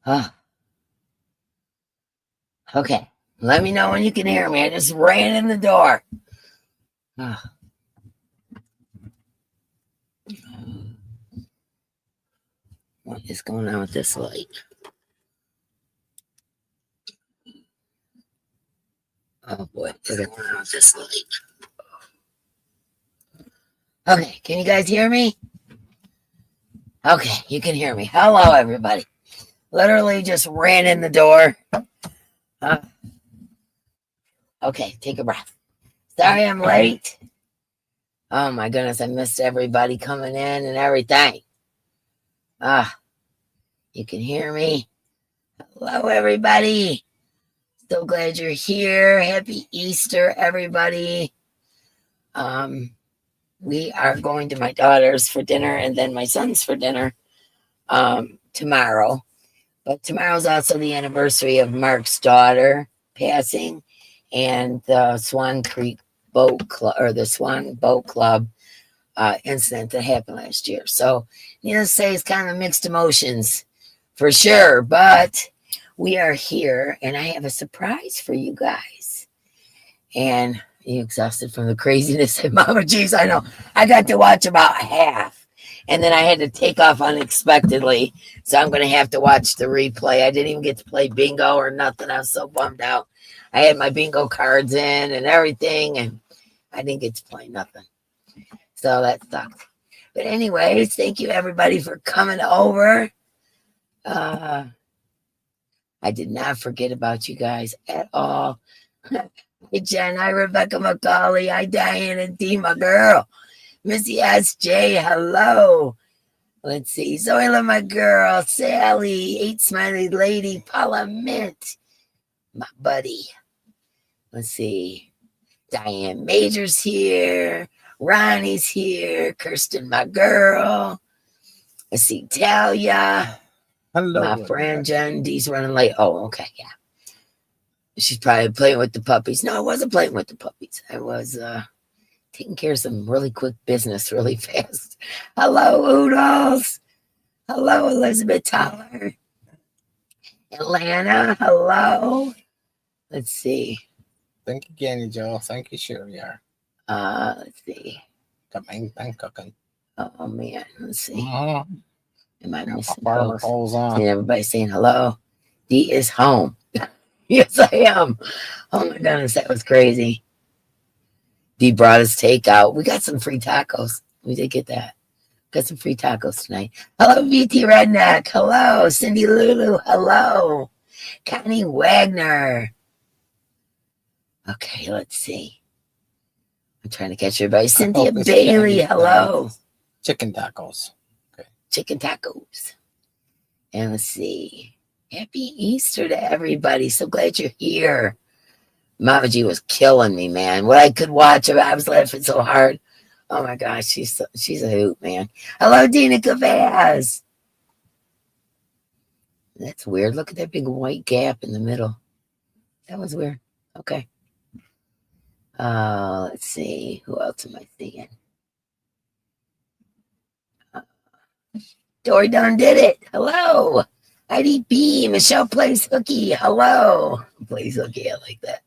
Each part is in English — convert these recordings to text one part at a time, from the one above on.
Oh, okay. Let me know when you can hear me. I just ran in the door. Oh. What is going on with this light? Oh boy, what is going on with this light? Okay, can you guys hear me? Okay, you can hear me. Hello, everybody. Literally just ran in the door. Okay, take a breath. Sorry I'm late. Oh my goodness, I missed everybody coming in and everything. You can hear me. Hello, everybody. So glad you're here. Happy Easter, everybody. We are going to my daughter's for dinner and then my son's for dinner tomorrow. But tomorrow's also the anniversary of Mark's daughter passing and the Swan Creek Boat Club, or the Swan Boat Club incident that happened last year. So, needless to say, it's kind of mixed emotions for sure. But we are here, and I have a surprise for you guys. And you exhausted from the craziness at Mama G's. I know. I got to watch about half, and then I had to take off unexpectedly. So I'm going to have to watch the replay. I didn't even get to play bingo or nothing. I was so bummed out. I had my bingo cards in and everything, and I didn't get to play nothing. So that sucked. But anyways, thank you everybody for coming over. I did not forget about you guys at all. Hey, Jen. Hi, Rebecca McCauley. Hi, Diana D, my girl. Missy S.J. Hello. Let's see. Zoila, my girl. Sally. 8 Smiley Lady. Paula Mint. My buddy. Let's see. Diane Major's here. Ronnie's here. Kirsten, my girl. Let's see. Talia. Hello. My friend Jen D's running late. Oh, okay. Yeah. She's probably playing with the puppies. No, I wasn't playing with the puppies. I was taking care of some really quick business really fast. Hello, Oodles. Hello, Elizabeth Tyler. Atlanta, hello. Let's see. Thank you, Kenny Joe. Thank you, Sherry. Let's see. Cooking. Oh, man. Let's see. Mm-hmm. Am I missing poles on? See everybody saying hello. Dee is home. Yes, I am. Oh, my goodness. That was crazy. Dee brought us takeout. We got some free tacos. We did get that. Got some free tacos tonight. Hello, VT Redneck. Hello, Cindy Lulu. Hello, Connie Wagner. Okay, let's see. I'm trying to catch everybody. Cynthia Bailey. Hello. Chicken tacos. Okay. Chicken tacos. And let's see. Happy Easter to everybody. So glad you're here. Mama G was killing me, man. What I could watch, I was laughing so hard. Oh my gosh, she's a hoot, man. Hello, Dina Cavaz. That's weird. Look at that big white gap in the middle. That was weird. Okay. Let's see. Who else am I seeing? Dory Dunn did it. Hello. IDP. Michelle plays hooky. Hello. Plays hooky. I like that.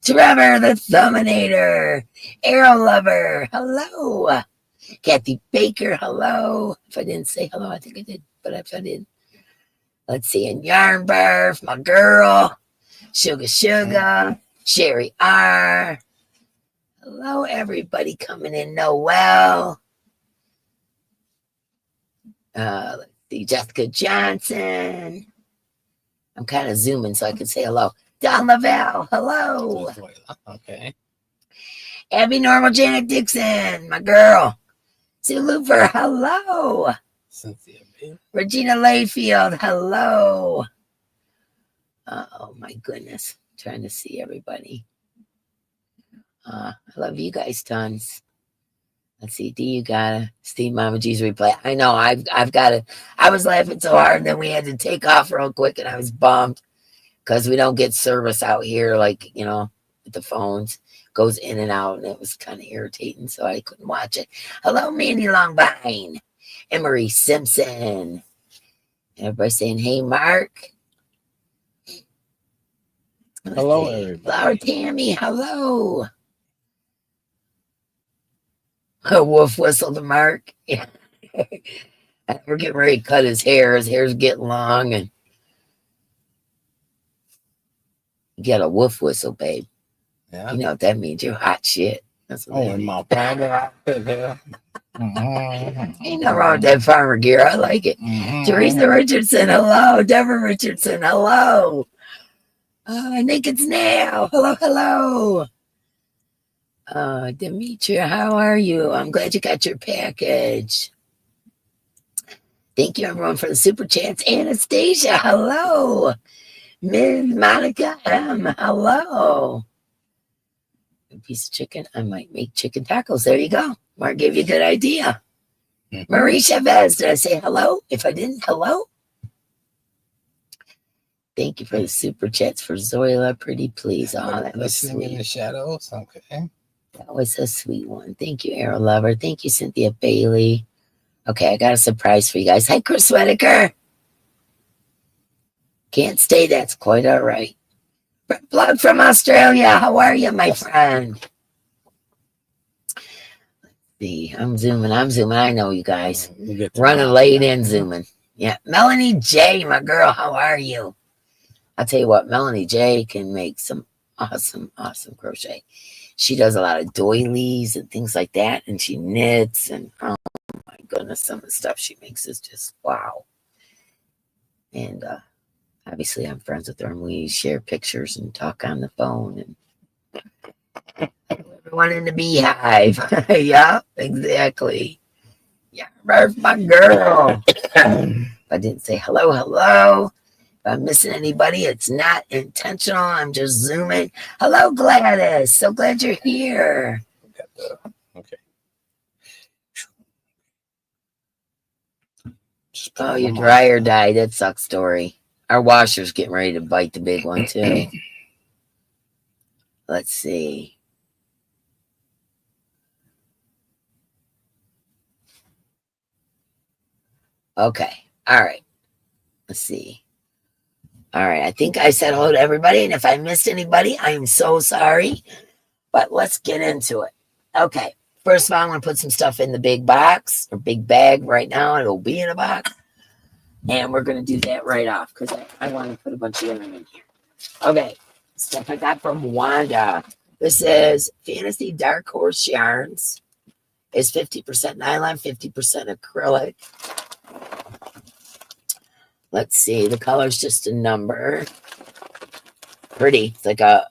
Trevor the Thuminator. Arrow Lover. Hello. Kathy Baker. Hello. If I didn't say hello, I think I did. But if I did. Let's see. And Yarn Barf. My girl. Sugar. Sherry R. Hello, everybody coming in. Noel. Let's see. Jessica Johnson. I'm kind of zooming so I can say hello. Don Lavelle. Hello. Okay. Abby Normal Janet Dixon. My girl. Sue Looper. Hello. Cynthia B. Regina Layfield. Hello. Oh, my goodness. Trying to see everybody. I love you guys tons. Let's see. Do you gotta Steve Mama G's replay? I know. I've got it. I was laughing so hard, and then we had to take off real quick, and I was bummed because we don't get service out here, like with the phones. Goes in and out, and it was kind of irritating, so I couldn't watch it. Hello, Mandy Longbine, Emery Simpson, Everybody saying, hey, Mark. Hello, everybody. Flower Tammy, hello. A wolf whistle to Mark. Yeah. We're getting ready to cut his hair. His hair's getting long, and you got a wolf whistle, babe. Yeah. You know what that means? You're hot shit. That's what Oh, that in means. my farmer outfit here. Ain't nothing wrong with that farmer gear. I like it. Teresa Richardson, hello. Deborah Richardson, hello. Naked Snail, hello, hello. Demetria, how are you? I'm glad you got your package. Thank you, everyone, for the super chats. Anastasia, hello. Ms. Monica M, hello. A piece of chicken. I might make chicken tacos. There you go. Mark gave you a good idea. Marie Chavez, did I say hello? If I didn't, hello. Thank you for the super chats for Zoila. Pretty please. Oh, that was Listening in sweet. the shadows. Okay. That was a sweet one. Thank you, Arrow Lover. Thank you, Cynthia Bailey. Okay, I got a surprise for you guys. Hi, Chris Whitaker. Can't stay. That's quite all right. Blood from Australia. How are you, my friend? Let's see. I'm zooming. I know you guys. Running late and zooming. Yeah. Melanie J, my girl. How are you? I'll tell you what, Melanie J can make some awesome, awesome crochet. She does a lot of doilies and things like that, and she knits, and oh my goodness, some of the stuff she makes is just wow. And obviously I'm friends with her, and we share pictures and talk on the phone, and everyone in the beehive. Yeah, exactly. Yeah, there's my girl. I didn't say hello. If I'm missing anybody, it's not intentional. I'm just zooming. Hello, Gladys. So glad you're here. Okay. Oh, your dryer died. That sucks, story. Our washer's getting ready to bite the big one, too. Let's see. Okay. All right. Let's see. All right. I think I said hello to everybody. And if I missed anybody, I am so sorry. But let's get into it. Okay. First of all, I'm going to put some stuff in the big box or big bag right now. It'll be in a box. And we're going to do that right off because I want to put a bunch of yarn in here. Okay. Stuff I got from Wanda. This is Fantasy Dark Horse Yarns. It's 50% nylon, 50% acrylic. Let's see. The color's just a number. Pretty. It's like a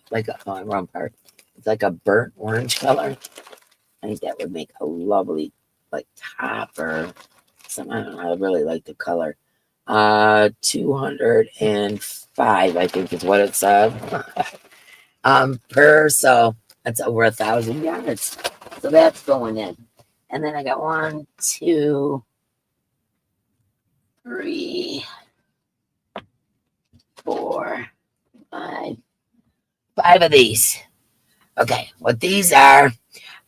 oh, wrong part. It's like a burnt orange color. I think that would make a lovely like top or something. I don't know. I really like the color. 205, I think is what it said. Per, so that's over 1,000 yards. So that's going in. And then I got 1, 2, 3, 4, 5 of these. Okay, what these are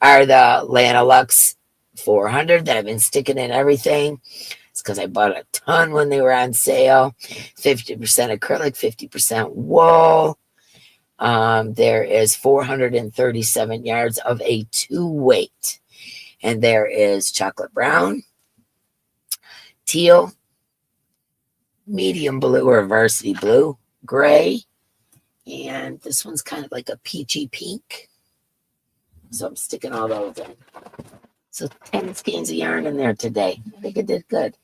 the Lanolux 400 that I've been sticking in everything. It's because I bought a ton when they were on sale. 50% acrylic, 50% wool. There is 437 yards of a 2-weight. And there is chocolate brown, teal, medium blue or varsity blue, gray, and this one's kind of like a peachy pink. So I'm sticking all those in. So 10 skeins of yarn in there today. I think I did good.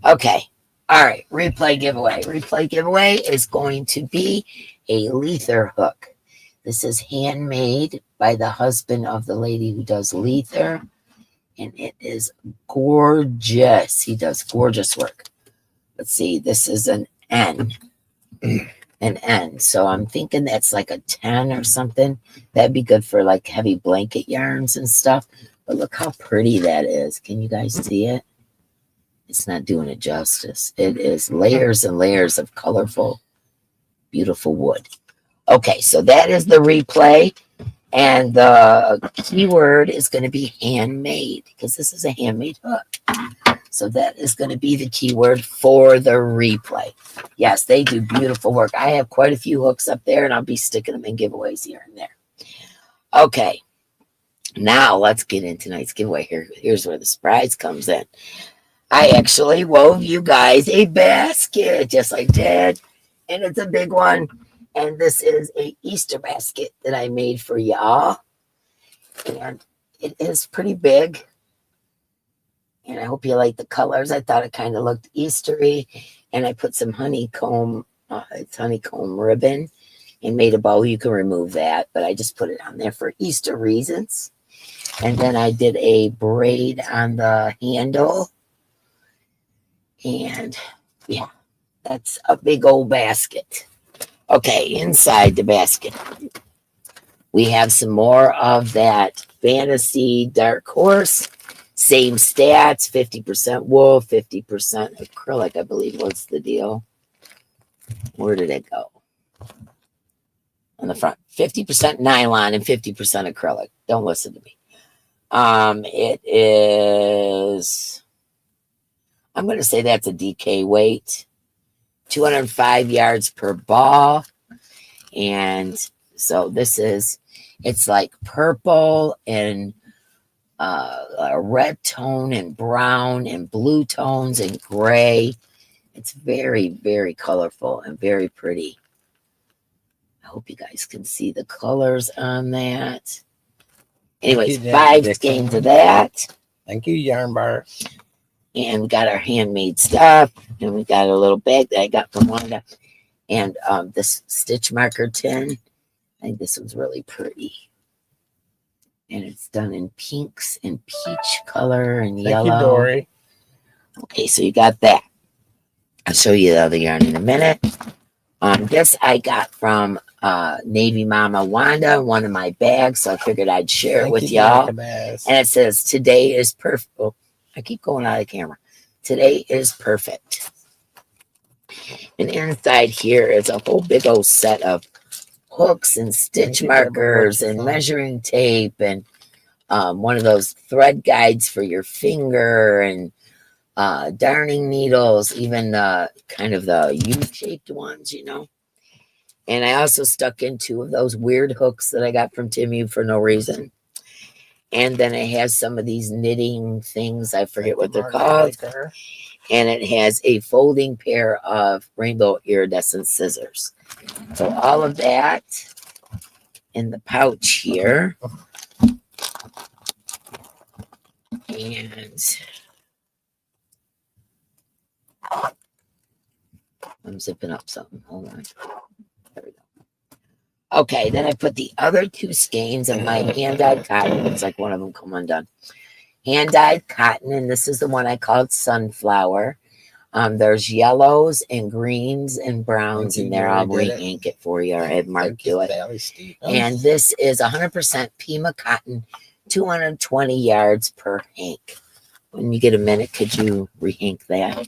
Okay. All right. Replay giveaway. Replay giveaway is going to be a Lether hook. This is handmade by the husband of the lady who does Lether. And it is gorgeous. He does gorgeous work. Let's see. This is an N. An N. So I'm thinking that's like a 10 or something. That'd be good for like heavy blanket yarns and stuff. But look how pretty that is. Can you guys see it? It's not doing it justice. It is layers and layers of colorful, beautiful wood. Okay, so that is the replay. And the keyword is going to be handmade because this is a handmade hook. So that is going to be the keyword for the replay. Yes, they do beautiful work. I have quite a few hooks up there, and I'll be sticking them in giveaways here and there. Okay, now let's get into tonight's giveaway. Here's where the surprise comes in. I actually wove you guys a basket, just like Dad, and it's a big one. And this is a Easter basket that I made for y'all, and it is pretty big. And I hope you like the colors. I thought it kind of looked Eastery. And I put some honeycomb, it's honeycomb ribbon, and made a bow. You can remove that, but I just put it on there for Easter reasons. And then I did a braid on the handle. And yeah, that's a big old basket. Okay, inside the basket, we have some more of that Fantasy Dark Horse. Same stats, 50% wool, 50% acrylic, I believe was the deal. Where did it go? On the front, 50% nylon and 50% acrylic. Don't listen to me. It is, I'm going to say that's a DK weight, 205 yards per ball. And so this is, it's like purple and a red tone and brown and blue tones and gray. It's very, very colorful and very pretty. I hope you guys can see the colors on that. Anyways, 5 skeins of that. Thank you, Yarn Bar. And we got our handmade stuff. And we got a little bag that I got from Wanda. And this stitch marker tin. I think this one's really pretty. And it's done in pinks and peach color and yellow. Thank you, Dory. Okay, so you got that. I'll show you the other yarn in a minute. This I got from Navy Mama Wanda, one of my bags, so I figured I'd share it with y'all. And it says, today is perfect. Oh, I keep going out of camera. Today is perfect. And inside here is a whole big old set of hooks and stitch markers and measuring tape and one of those thread guides for your finger and darning needles, even kind of the U-shaped ones, you know. And I also stuck in 2 of those weird hooks that I got from Timu for no reason. And then it has some of these knitting things. I forget what they're called. And it has a folding pair of rainbow iridescent scissors. So all of that in the pouch here. And I'm zipping up something. Hold on. There we go. Okay, then I put the other 2 skeins of my hand-dyed cotton. It's like one of them come undone. Hand-dyed cotton, and this is the one I called Sunflower. There's yellows and greens and browns in there. I'll re-ink it for you, or I have Mark do it. And this is 100% Pima cotton, 220 yards per hank. When you get a minute, could you re-ink that?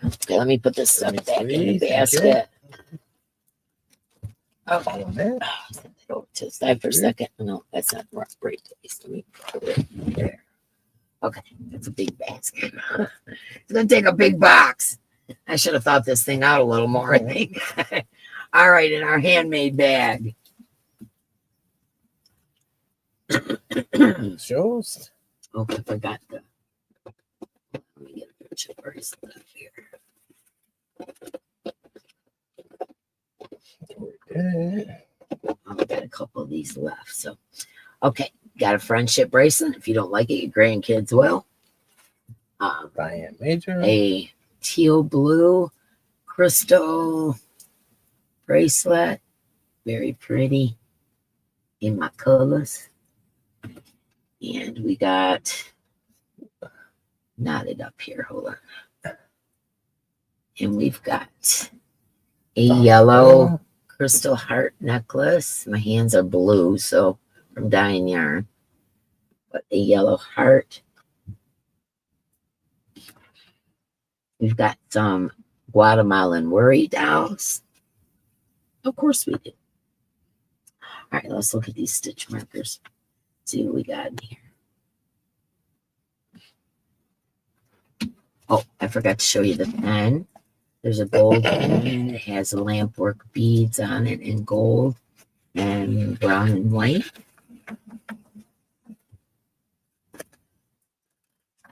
Okay, let me put this stuff back in the basket. Okay. Just that for a second. No, that's not the right place. Let me put it there. Okay, that's a big basket. It's gonna take a big box. I should have thought this thing out a little more, I think. All right, in our handmade bag. Shows. Okay, I forgot the. Let me get a picture first up here. I've got a couple of these left. So, okay, got a friendship bracelet. If you don't like it, your grandkids will. Brian Major. A teal blue crystal bracelet. Very pretty in my colors. And we got knotted up here. Hold on. And we've got a yellow crystal heart necklace. My hands are blue, so from dyeing yarn. But a yellow heart. We've got some Guatemalan worry dolls. Of course we do. All right, let's look at these stitch markers. See what we got in here. Oh, I forgot to show you the pen. There's a gold pen. It has lampwork beads on it in gold and brown and white.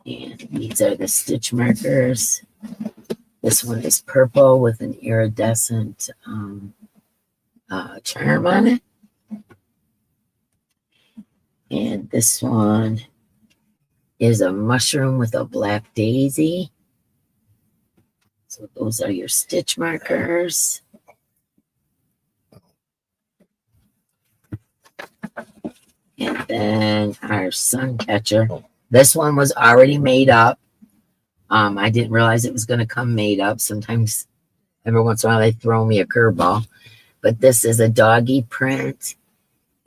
And these are the stitch markers. This one is purple with an iridescent charm on it. And this one is a mushroom with a black daisy. So those are your stitch markers. And then our sun catcher. This one was already made up. I didn't realize it was going to come made up. Sometimes, every once in a while, they throw me a curveball. But this is a doggy print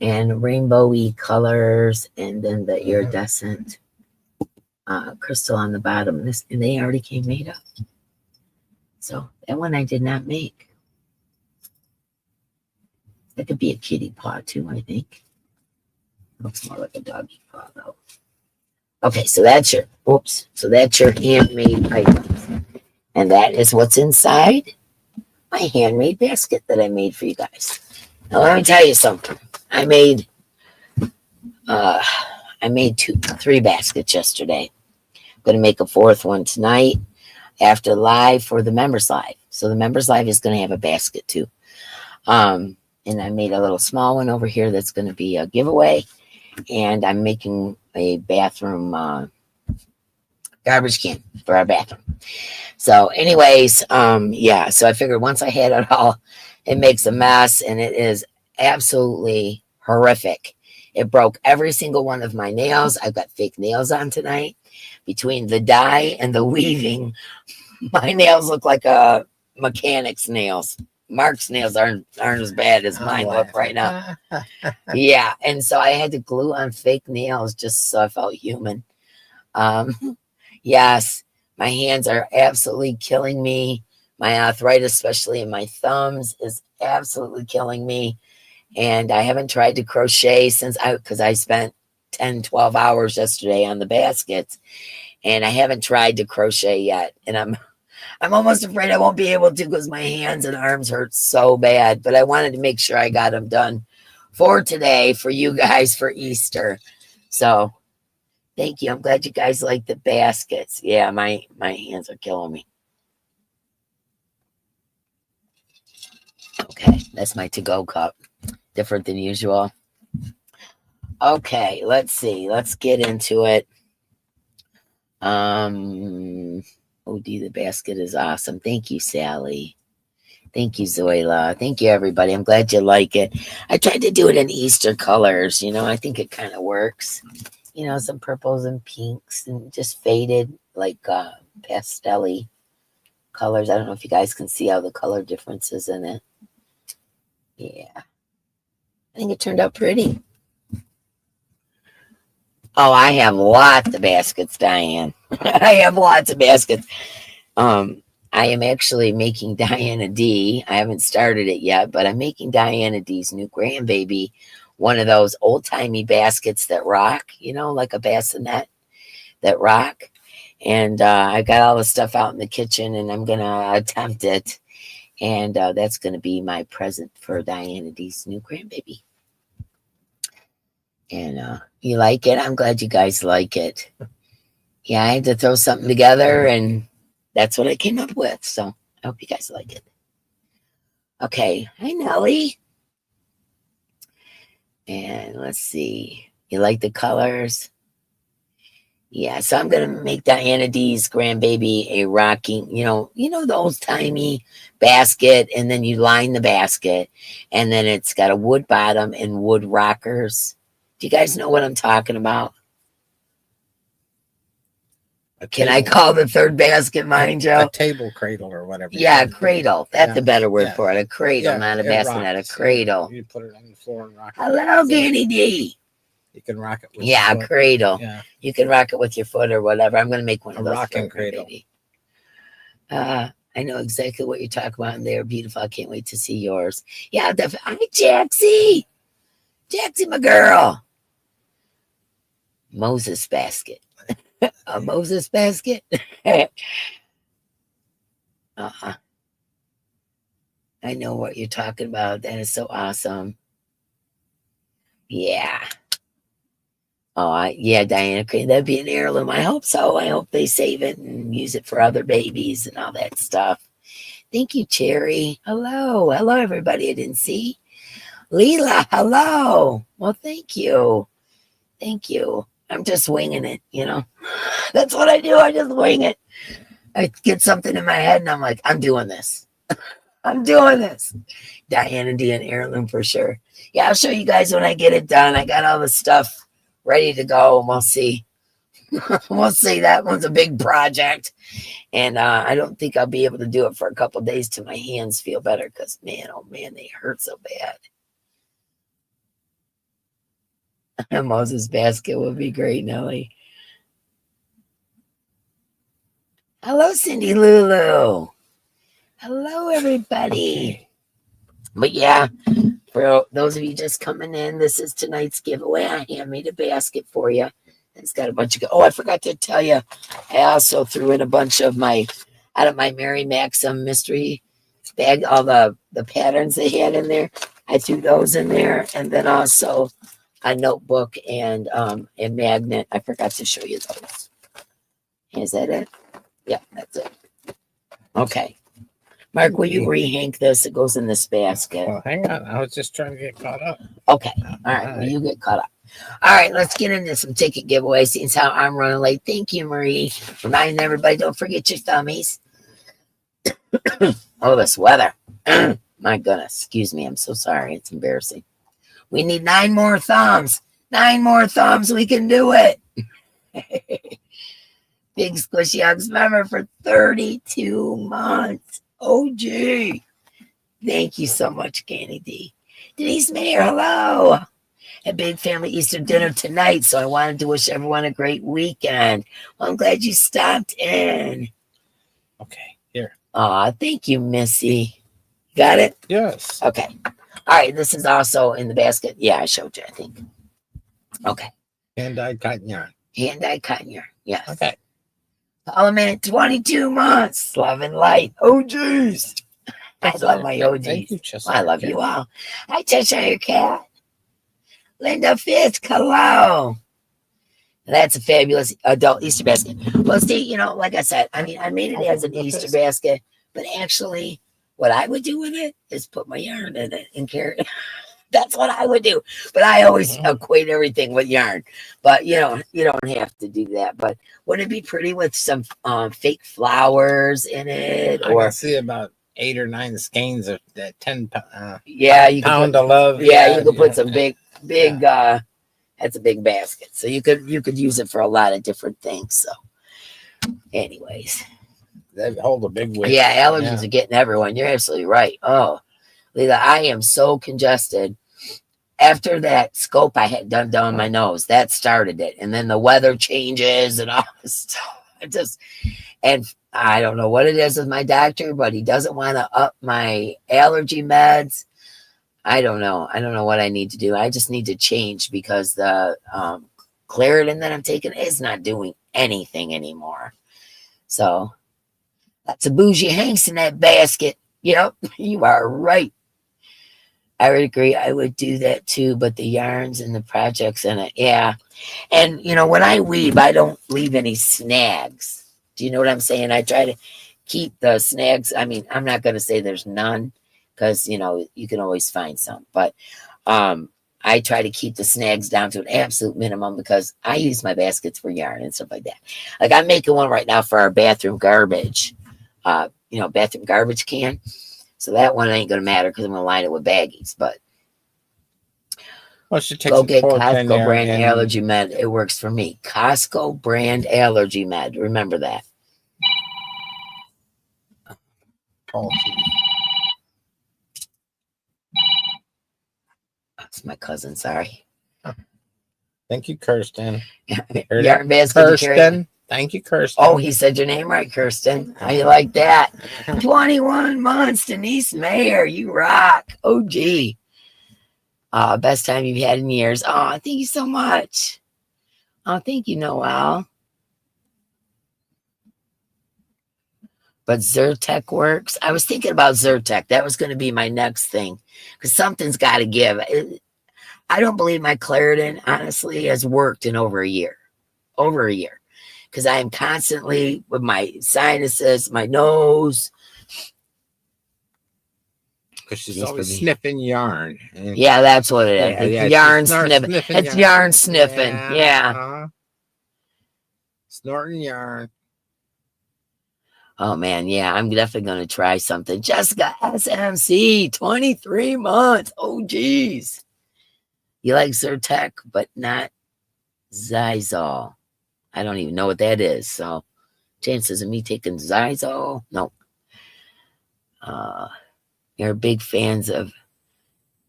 and rainbowy colors, and then the iridescent crystal on the bottom. And they already came made up. So that one I did not make. That could be a kitty paw too, I think. Looks more like a doggy paw though. Okay, so that's your handmade items. And that is what's inside my handmade basket that I made for you guys. Now let me tell you something. I made 3 baskets yesterday. I'm gonna make a 4th one tonight after live for the members live. So the members live is gonna have a basket too. And I made a little small one over here that's gonna be a giveaway. And I'm making a bathroom garbage can for our bathroom. So anyways, yeah, so I figured once I had it all, it makes a mess, and it is absolutely horrific. It broke every single one of my nails. I've got fake nails on tonight. Between the dye and the weaving, my nails look like a mechanic's nails. Mark's nails aren't as bad as mine look right now. Yeah, and so I had to glue on fake nails just so I felt human. Yes, my hands are absolutely killing me. My arthritis, especially in my thumbs, is absolutely killing me. And I haven't tried to crochet because I spent 10, 12 hours yesterday on the baskets, and I haven't tried to crochet yet. And I'm almost afraid I won't be able to because my hands and arms hurt so bad. But I wanted to make sure I got them done for today for you guys for Easter. So thank you. I'm glad you guys like the baskets. Yeah, my hands are killing me. Okay, that's my to-go cup. Different than usual. Okay, let's see. Let's get into it. OD, the basket is awesome. Thank you, Sally. Thank you, Zoila. Thank you, everybody. I'm glad you like it. I tried to do it in Easter colors. You know, I think it kind of works. You know, some purples and pinks and just faded, like pastel-y colors. I don't know if you guys can see how the color differences in it. Yeah. I think it turned out pretty. Oh, I have lots of baskets, Diane. I have lots of baskets. I am actually making Diana D. I haven't started it yet, but I'm making Diana D's new grandbaby one of those old-timey baskets that rock, you know, like a bassinet that rock. And I got all the stuff out in the kitchen, and I'm going to attempt it. And that's going to be my present for Diana D's new grandbaby. And you like it? I'm glad you guys like it. Yeah, I had to throw something together, and that's what I came up with. So I hope you guys like it. Okay. Hi, Nellie. And let's see. You like the colors? Yeah, so I'm going to make Diana D's grandbaby a rocking, you know, the old-timey basket, and then you line the basket, and then it's got a wood bottom and wood rockers. Do you guys know what I'm talking about? Can I call the third basket mine, Joe? A table cradle or whatever. Yeah, cradle. That's a better word for it. A cradle, not a bassinet, a cradle. You put it on the floor and rock it. Hello, Danny D. You can rock it with your foot. Cradle. Yeah. You can rock it with your foot or whatever. I'm going to make one of those. Rocking cradle. I know exactly what you're talking about, and they're beautiful. I can't wait to see yours. Yeah, hi, Jaxie. Jaxie, my girl. Moses basket. A Moses basket. uh I know what you're talking about. That is so awesome. Yeah. Oh, yeah, Diana, that'd be an heirloom. I hope so. I hope they save it and use it for other babies and all that stuff. Thank you, Cherry. Hello. Hello, everybody I didn't see. Leela, hello. Well, thank you. Thank you. I'm just winging it, you know. That's what I do. I just wing it. I get something in my head and I'm like, I'm doing this. I'm doing this. Diana D, an heirloom for sure. Yeah, I'll show you guys when I get it done. I got all the stuff ready to go and we'll see. We'll see. That one's a big project. And I don't think I'll be able to do it for a couple days till my hands feel better because, man, oh man, they hurt so bad. A Moses basket would be great, Nelly. Hello, Cindy Lulu. Hello, everybody. Okay. But yeah, for those of you just coming in, this is tonight's giveaway. I hand-made a basket for you. It's got a bunch of, oh, I forgot to tell you, I also threw in a bunch of out of my Mary Maxim mystery bag, all the patterns they had in there. I threw those in there, and then also a notebook and magnet. I forgot to show you those. Is that it? Yeah, that's it. Okay. Mark, will you rehank this? It goes in this basket. Well, hang on. I was just trying to get caught up. Okay. All right. Well, you get caught up. All right. Let's get into some ticket giveaways. Seeing how I'm running late. Thank you, Marie. Reminding everybody, don't forget your thummies. Oh, this weather. My goodness. Excuse me. I'm so sorry. It's embarrassing. We need 9 more thumbs. 9 more thumbs. We can do it. Big Squishy Hugs member for 32 months. Oh, gee. Thank you so much, Candy D. Denise Mayer, hello. A big family Easter dinner tonight, so I wanted to wish everyone a great weekend. Well, I'm glad you stopped in. Okay, here. Aw, thank you, Missy. Got it? Yes. Okay. All right, this is also in the basket. Yeah, I showed you, I think. Okay. Hand-dyed cotton yarn. Hand-dyed cotton yarn. Yes. Okay. Element 22 months. Love and light. Oh, geez. I love my OGs. Thank you, Cheshire I love Cat. you all. Hi, Cheshire Cat. Linda Fisk, hello. That's a fabulous adult Easter basket. Well, see, you know, like I said, I mean, I made it as an Easter basket, but actually, what I would do with it is put my yarn in it and carry it. That's what I would do. But I always equate everything with yarn. But you don't have to do that. But wouldn't it be pretty with some fake flowers in it? I can see about 8 or 9 skeins of that 10 yeah, you pound can put, of love. Yeah, you could put some big that's a big basket. So you could use it for a lot of different things. So anyways. They hold a big weight. Yeah, allergies are getting everyone. You're absolutely right. Oh, Leila, I am so congested. After that scope I had done down my nose, that started it. And then the weather changes and all this stuff. And I don't know what it is with my doctor, but he doesn't want to up my allergy meds. I don't know. I don't know what I need to do. I just need to change because the Claritin that I'm taking is not doing anything anymore. So that's a bougie Hanks in that basket. Yep, you are right. I would agree. I would do that too, but the yarns and the projects in it, yeah. And you know, when I weave, I don't leave any snags. Do you know what I'm saying? I try to keep the snags. I mean, I'm not going to say there's none because you know you can always find some, but I try to keep the snags down to an absolute minimum because I use my baskets for yarn and stuff like that. Like I'm making one right now for our bathroom garbage, bathroom garbage can. So that one ain't going to matter because I'm going to line it with baggies. But go get Costco brand allergy med. It works for me. Costco brand allergy med. Remember that. Oh, that's my cousin. Sorry. Thank you, Kirsten. Yarn basket. Kirsten. Thank you, Kirsten. Oh, he said your name right, Kirsten. How you like that? 21 months, Denise Mayer. You rock. Oh, gee. Best time you've had in years. Oh, thank you so much. Oh, thank you, Noel. but Zyrtec works. I was thinking about Zyrtec. That was going to be my next thing because something's got to give. I don't believe my Claritin, honestly, has worked in over a year. Over a year. Because I am constantly with my sinuses, my nose. Because she's always sniffing yarn. Yeah, that's what it is. Yeah, It's yarn sniffing. It's yarn sniffing. Yeah. Snorting yarn. Oh, man. Yeah, I'm definitely going to try something. Jessica SMC, 23 months. Oh, geez. You like Zyrtec, but not Zysol. I don't even know what that is. So, chances of me taking Zysol? No. You're big fans of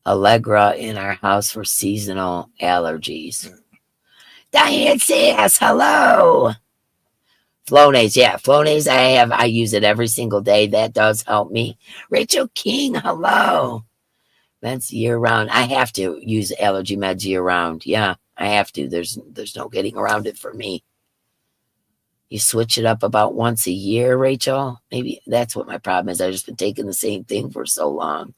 Allegra in our house for seasonal allergies. Diane says, hello. Flonase, yeah. Flonase, I use it every single day. That does help me. Rachel King, hello. Meds year round. I have to use allergy meds year round. Yeah, I have to. There's no getting around it for me. You switch it up about once a year, Rachel. Maybe that's what my problem is. I've just been taking the same thing for so long.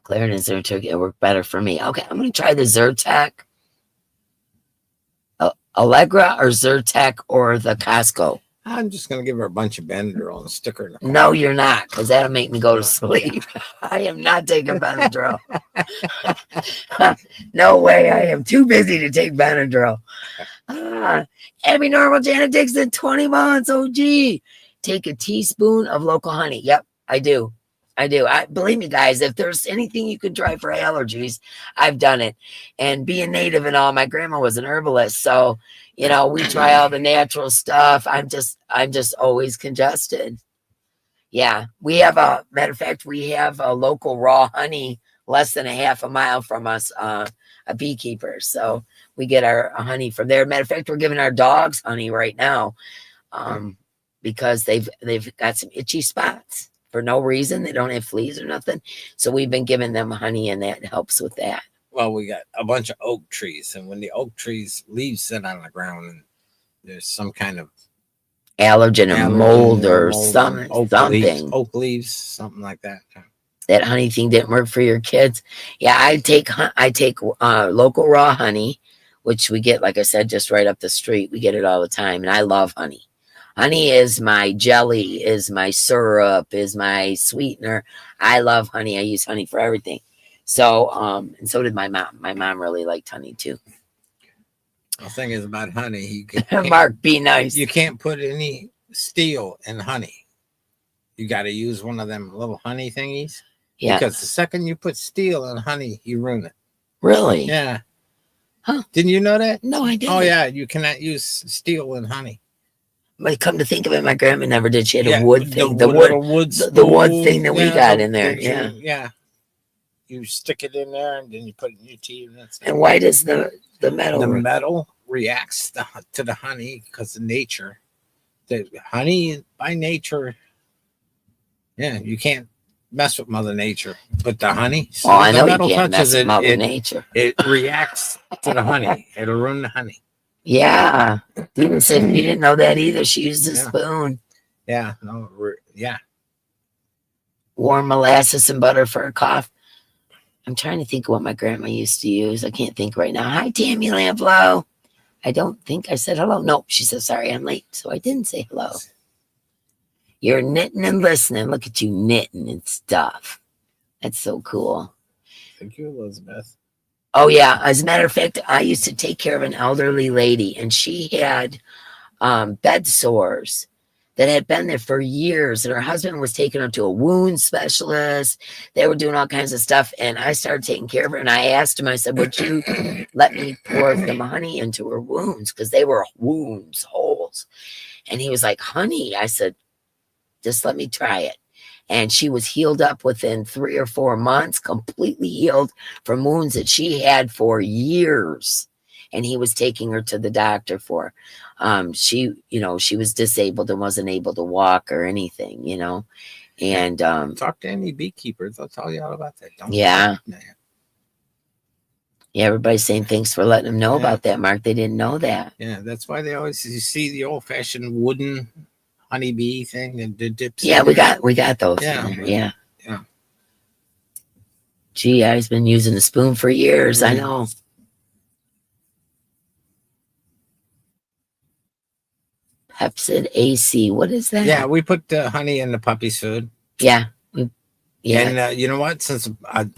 Claritin and Zyrtec, it worked better for me. Okay, I'm going to try the Zyrtec. Allegra or Zyrtec or the Costco. I'm just going to give her a bunch of Benadryl and stick her in the car. No, you're not, because that'll make me go to sleep. I am not taking Benadryl. No way. I am too busy to take Benadryl. Every normal Janet Dixon, 20 months. Oh, gee. Take a teaspoon of local honey. Yep, I do. Believe me, guys, if there's anything you can try for allergies, I've done it. And being native and all, my grandma was an herbalist. So, you know, we try all the natural stuff. I'm just always congested. Yeah. We have matter of fact, we have a local raw honey less than a half a mile from us, a beekeeper. So we get our honey from there. Matter of fact, we're giving our dogs honey right now because they've got some itchy spots. For no reason. They don't have fleas or nothing. So we've been giving them honey, and that helps with that. Well, we got a bunch of oak trees, and when the oak trees leaves sit on the ground and there's some kind of allergen or mold or something. Oak leaves, something like that. That honey thing didn't work for your kids. Yeah, I take local raw honey, which we get, like I said, just right up the street. We get it all the time, and I love honey. Honey is my jelly, is my syrup, is my sweetener. I love honey. I use honey for everything. So, and so did my mom. My mom really liked honey too. The thing is about honey, Mark, be nice. You can't put any steel in honey. You got to use one of them little honey thingies. Yeah. Because the second you put steel in honey, you ruin it. Really? Yeah. Huh? Didn't you know that? No, I didn't. Oh yeah, you cannot use steel in honey. But come to think of it, my grandma never did. She had a wood thing, the wood thing that we got in there. Yeah, yeah. You stick it in there, and then you put it in your tea. And why does the metal? The metal reacts to the honey because of nature. The honey, by nature, yeah, you can't mess with Mother Nature. But the honey, so I know you can't mess with Mother Nature. It reacts to the honey. It'll ruin the honey. Yeah, Dina said she didn't know that either. She used a spoon. Yeah, no, yeah. Warm molasses and butter for a cough. I'm trying to think of what my grandma used to use. I can't think right now. Hi, Tammy Lamplow. I don't think I said hello. No, she said, sorry, I'm late. So I didn't say hello. You're knitting and listening. Look at you knitting and stuff. That's so cool. Thank you, Elizabeth. Oh, yeah. As a matter of fact, I used to take care of an elderly lady, and she had bed sores that had been there for years. And her husband was taking her to a wound specialist. They were doing all kinds of stuff. And I started taking care of her. And I asked him, I said, would you let me pour some honey into her wounds? Because they were wounds, holes. And he was like, honey. I said, just let me try it. And she was healed up within 3 or 4 months, completely healed from wounds that she had for years. And he was taking her to the doctor for, she was disabled and wasn't able to walk or anything, and, talk to any beekeepers. They'll tell you all about that. Yeah, everybody's saying thanks for letting them know about that, Mark. They didn't know that. Yeah, that's why you see the old fashioned wooden honeybee thing and the dips. Yeah, we got those. Yeah, Yeah. yeah. Gee, I've been using the spoon for years. I know. Pepsid AC. What is that? Yeah, we put honey in the puppy's food. Yeah. Yeah. And you know what? Since I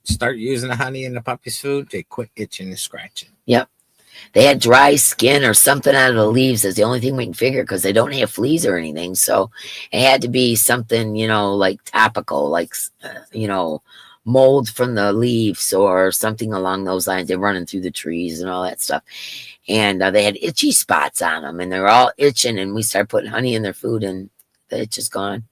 start using the honey in the puppy's food, they quit itching and scratching. Yep. They had dry skin or something out of the leaves is the only thing we can figure because they don't have fleas or anything. So it had to be something, like topical, like, mold from the leaves or something along those lines. They're running through the trees and all that stuff. And they had itchy spots on them and they're all itching. And we started putting honey in their food and the itch is gone.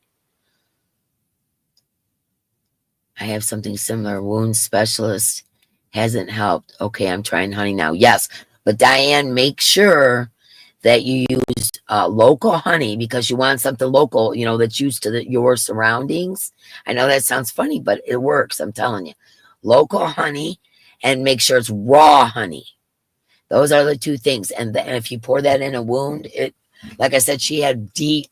I have something similar. Wound specialist hasn't helped. Okay, I'm trying honey now. Yes. But Diane, make sure that you use local honey because you want something local, that's used to your surroundings. I know that sounds funny, but it works. I'm telling you. Local honey and make sure it's raw honey. Those are the two things. And if you pour that in a wound, like I said, she had deep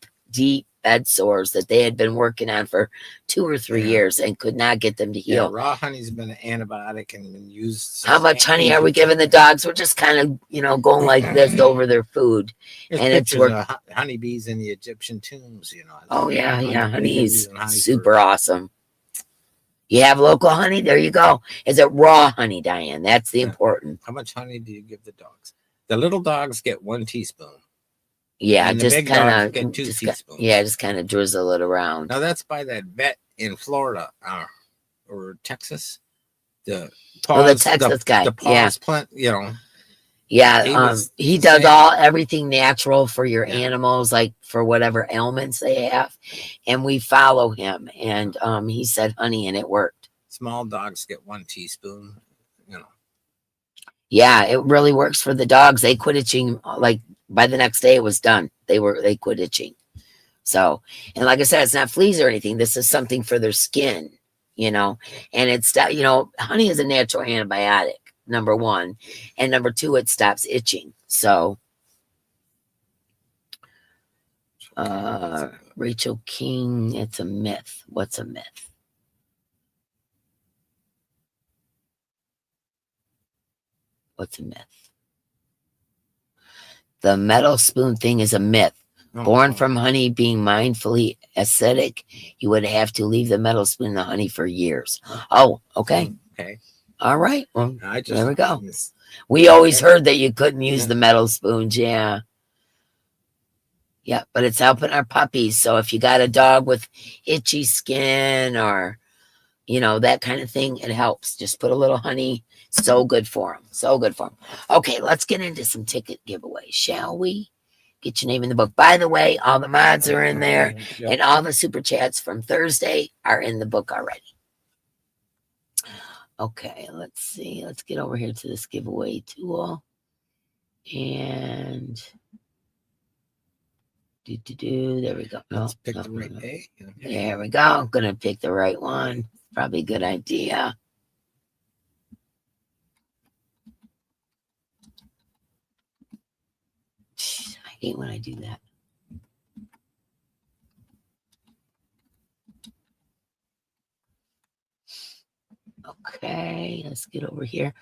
bed sores that they had been working on for 2 or 3 years and could not get them to heal. Yeah, raw honey's been an antibiotic and been used. How much honey are we giving the dogs? We're just kind of, going like this over their food. There's and it's of honeybees in the Egyptian tombs, Oh, yeah. Honey is super awesome. You have local honey? There you go. Is it raw honey, Diane? That's the important. How much honey do you give the dogs? The little dogs get 1 teaspoon. Yeah, just kind of get 2 teaspoons. Just kind of drizzle it around. Now that's by that vet in Florida or Texas. The Texas guy. The paws plant, Yeah, he does everything natural for your animals, like for whatever ailments they have, and we follow him. And he said honey, and it worked. Small dogs get 1 teaspoon. Yeah, it really works for the dogs. They quit itching like by the next day. It was done. They quit itching. So, and like I said, it's not fleas or anything. This is something for their skin, and it's honey is a natural antibiotic. Number 1, and number 2, it stops itching. So, Rachel King, it's a myth. What's a myth? What's a myth? The metal spoon thing is a myth. Born from honey being mindfully acidic, you would have to leave the metal spoon in the honey for years. Oh, okay. Okay. All right. Well, there we go. This. We always heard that you couldn't use the metal spoons. Yeah. Yeah, but it's helping our puppies. So if you got a dog with itchy skin or, that kind of thing, it helps. Just put a little honey. So good for them. So good for them. Okay, let's get into some ticket giveaways, shall we? Get your name in the book. By the way, all the mods are in there, and all the super chats from Thursday are in the book already. Okay, let's see. Let's get over here to this giveaway tool. And there we go. Let's pick the right A. There we go. I'm going to pick the right one. Probably a good idea. I hate when I do that. Okay, let's get over here.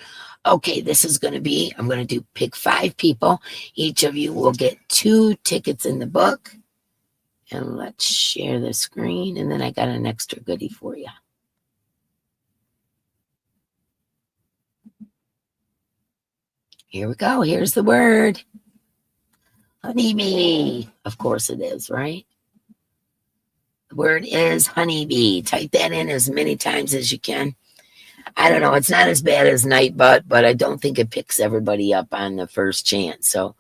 Okay, this is going to be, I'm going to pick 5 people. Each of you will get 2 tickets in the book. And let's share the screen. And then I got an extra goodie for you. Here we go. Here's the word. Honeybee. Of course it is, right? The word is honeybee. Type that in as many times as you can. I don't know. It's not as bad as Nightbutt, but I don't think it picks everybody up on the first chance. So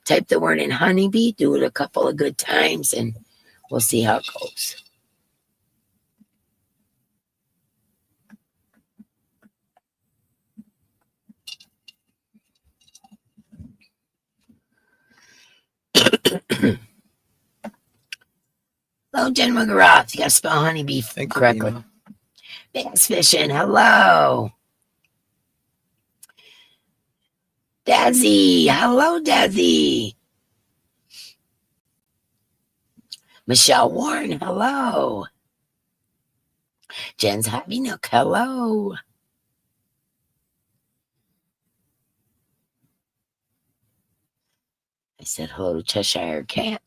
type the word in honeybee. Do it a couple of good times, and we'll see how it goes. Hello, Jen McGrath. You got to spell honeybee correctly. Bass fishing. Hello. Dazzy. Hello, Dazzy. Michelle Warren, hello. Jen's Hobby Nook, hello. I said hello to Cheshire Cat.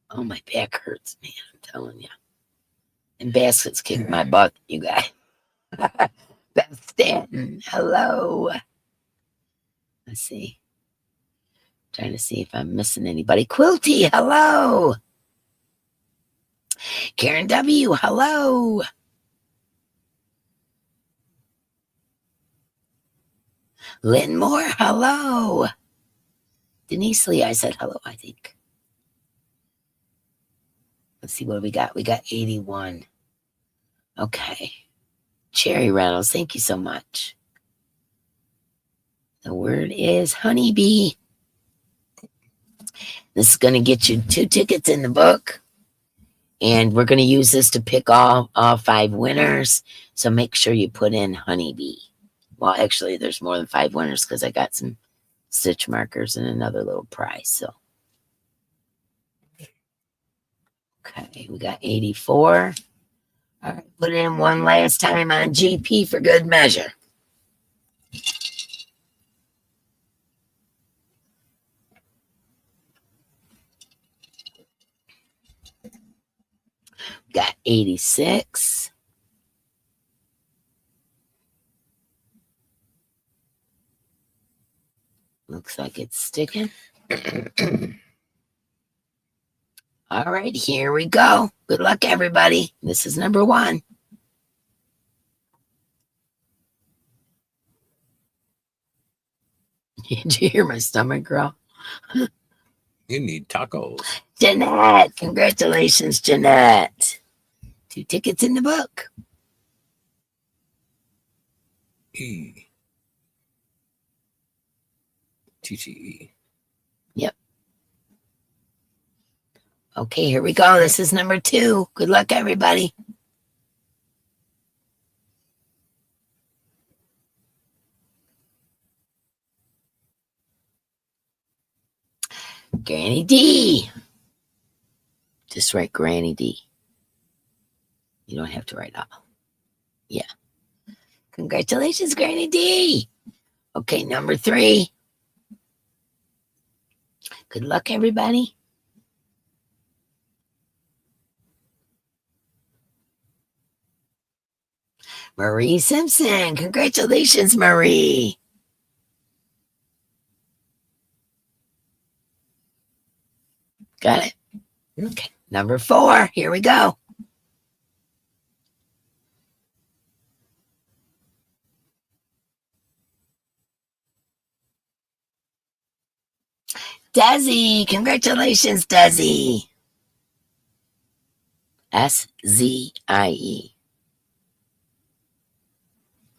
Oh, my back hurts, man, I'm telling you. And baskets kicked my butt, you guys. Beth Stanton, hello. Let's see. Trying to see if I'm missing anybody. Quilty, hello. Karen W, hello. Lynn Moore, hello. Denise Lee, I said hello, I think. Let's see what we got. We got 81. Okay. Cherry Reynolds, thank you so much. The word is honeybee. This is going to get you 2 tickets in the book. And we're going to use this to pick all 5 winners. So make sure you put in honeybee. Well, actually, there's more than 5 winners because I got some stitch markers and another little prize. So, okay, we got 84. All right, put it in one last time on GP for good measure. Got 86. Looks like it's sticking. All right, here we go. Good luck, everybody. This is number 1. Did you hear my stomach growl? You need tacos. Jeanette, congratulations, Jeanette. 2 tickets in the book. E. TTE. Yep. Okay, here we go. This is number 2. Good luck, everybody. Granny D. Just write Granny D. You don't have to write all. Yeah. Congratulations, Granny D. Okay, number 3. Good luck, everybody. Marie Simpson. Congratulations, Marie. Got it? Okay. Number 4. Here we go. Desi. Congratulations, Desi. S-Z-I-E.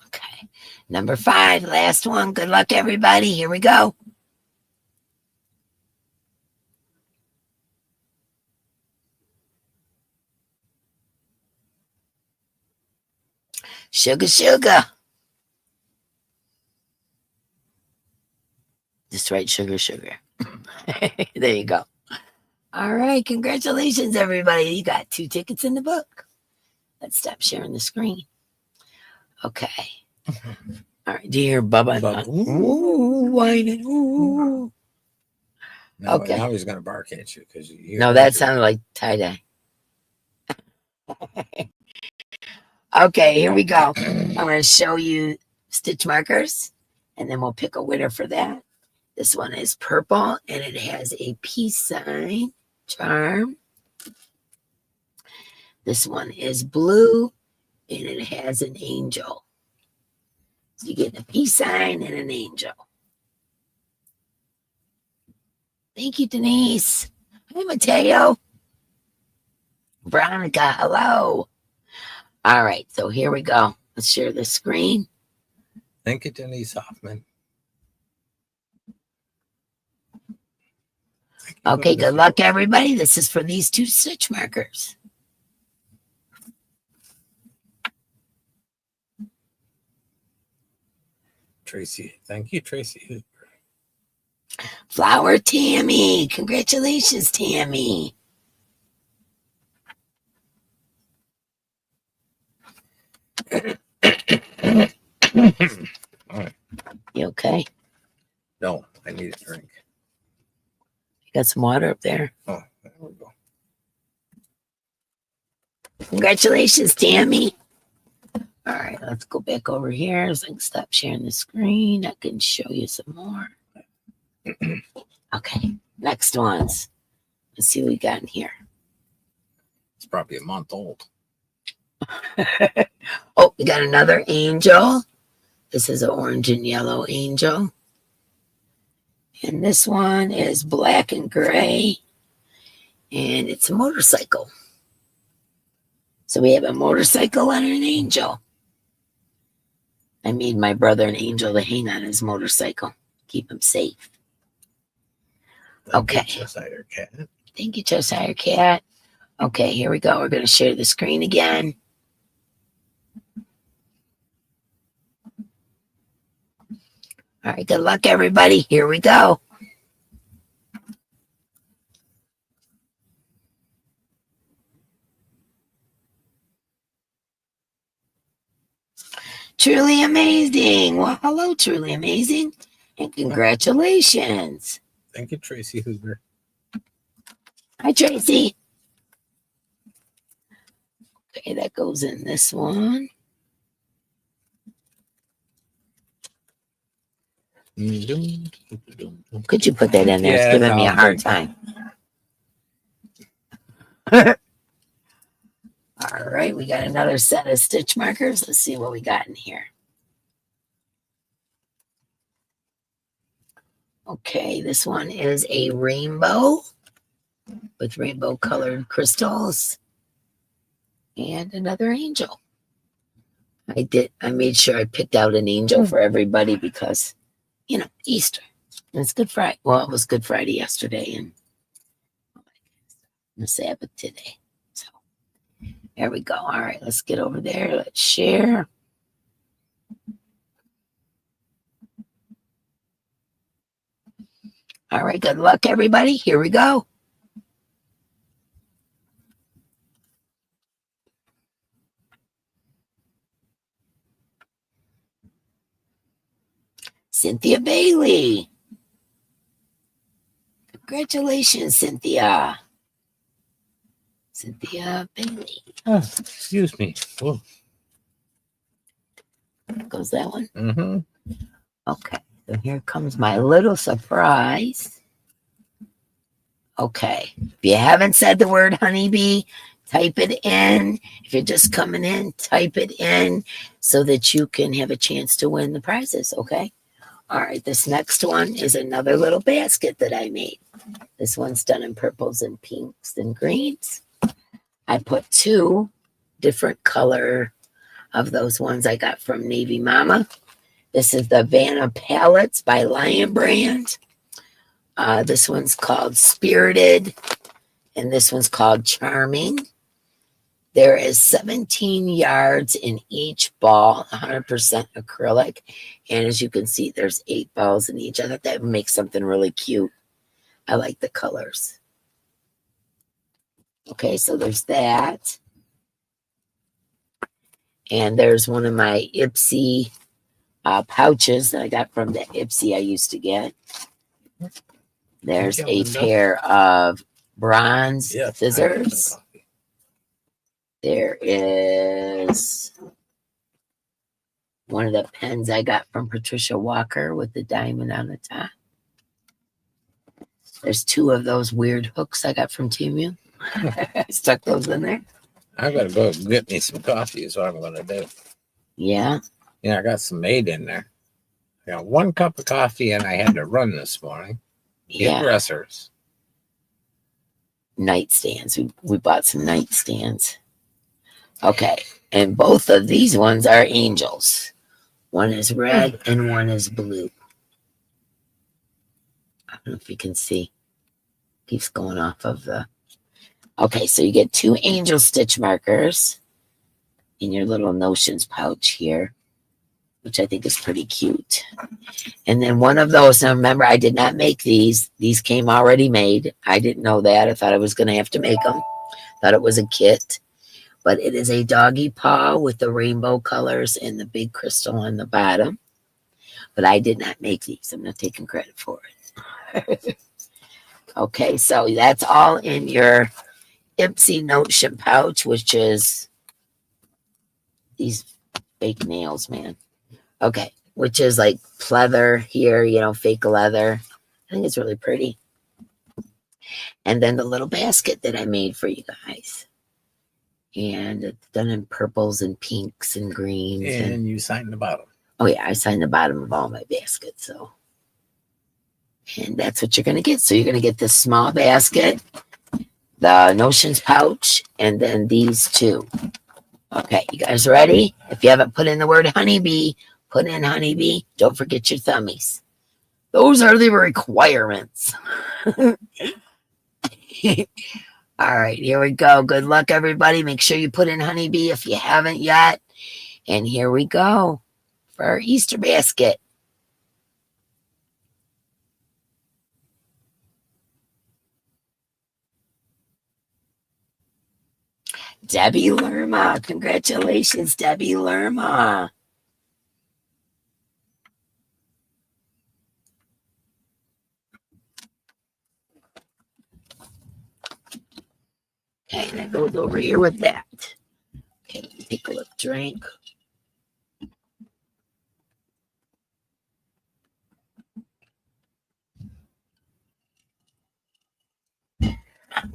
Okay. Number 5. Last one. Good luck, everybody. Here we go. Sugar, sugar. Just write sugar, sugar. There you go. All right. Congratulations, everybody. You got 2 tickets in the book. Let's stop sharing the screen. Okay. All right. Do you hear Bubba? Bubba. Ooh, whining. Ooh. Now, Okay. now he's going to bark at you because you. No, that sounded like tie-dye. Okay, here we go. I'm going to show you stitch markers, and then we'll pick a winner for that. This one is purple, and it has a peace sign charm. This one is blue, and it has an angel. So you get a peace sign and an angel. Thank you, Denise. Hi, Mateo. Veronica, hello. All right, so here we go. Let's share the screen. Thank you, Denise Hoffman. Okay, good luck, everybody. This is for these 2 stitch markers. Tracy. Thank you, Tracy. Flower Tammy. Congratulations, Tammy. All right. You okay? No, I need a drink. You got some water up there. Oh, there we go. Congratulations, Tammy. All right, let's go back over here so I can stop sharing the screen. I can show you some more. Okay, next ones. Let's see what we got in here. It's probably a month old. Oh, we got another angel. This is an orange and yellow angel. And this one is black and gray. And it's a motorcycle. So we have a motorcycle and an angel. I made my brother an angel to hang on his motorcycle. Keep him safe. Okay. Josiah Cat. Thank you, Josiah Cat. Okay, here we go. We're going to share the screen again. All right, good luck, everybody. Here we go. Truly amazing. Well, hello, truly amazing. And congratulations. Thank you, Tracy Hoover. Hi, Tracy. Okay, that goes in this one. Could you put that in there? Yeah, It's giving me a no, hard time. All right, we got another set of stitch markers. Let's see what we got in here. Okay, this one is a rainbow with rainbow colored crystals and another angel. I made sure I picked out an angel for everybody because, you know, Easter. And it's Good Friday. Well, it was Good Friday yesterday and the Sabbath today. So there we go. All right, let's get over there. Let's share. All right, good luck, everybody. Here we go. Cynthia Bailey. Congratulations, Cynthia. Cynthia Bailey. Oh, excuse me. Whoa. Goes that one? Mm-hmm. Okay, so here comes my little surprise. Okay, if you haven't said the word honeybee, type it in. If you're just coming in, type it in so that you can have a chance to win the prizes, okay? All right, this next one is another little basket that I made. This one's done in purples and pinks and greens. I put 2 different color of those ones I got from Navy Mama. This is the Vanna Palettes by Lion Brand. This one's called Spirited, and this one's called Charming. There is 17 yards in each ball, 100% acrylic. And as you can see, there's 8 balls in each. I thought that would make something really cute. I like the colors. Okay, so there's that. And there's one of my Ipsy pouches that I got from the Ipsy I used to get. There's a pair of bronze scissors. There is one of the pens I got from Patricia Walker with the diamond on the top. There's 2 of those weird hooks I got from Temu. I stuck those in there. I gotta go get me some coffee is what I'm gonna do. Yeah. Yeah, I got some made in there. I got 1 cup of coffee and I had to run this morning. Get dressers. Nightstands. We bought some nightstands. Okay. And both of these ones are angels. One is red and one is blue. I don't know if you can see. Keeps going off of the... Okay, so you get 2 angel stitch markers in your little notions pouch here, which I think is pretty cute. And then one of those, now remember, I did not make these. These came already made. I didn't know that. I thought I was going to have to make them. Thought it was a kit. but it is a doggy paw with the rainbow colors and the big crystal on the bottom. But I did not make these. I'm not taking credit for it. Okay, so that's all in your Ipsy Notion pouch, which is these fake nails, man. Okay, which is like pleather here, you know, fake leather. I think it's really pretty. And then the little basket that I made for you guys. And it's done in purples and pinks and greens. And you signed the bottom. Oh, yeah, I signed the bottom of all my baskets. So, and that's what you're going to get. So you're going to get this small basket, the Notions pouch, and then these two. Okay, you guys ready? If you haven't put in the word honeybee, put in honeybee. Don't forget your thummies. Those are the requirements. All right, here we go. Good luck, everybody. Make sure you put in honeybee if you haven't yet. And here we go for our Easter basket. Debbie Lerma. Congratulations, Debbie Lerma. Okay, that goes over here with that. Okay, let me take a little drink.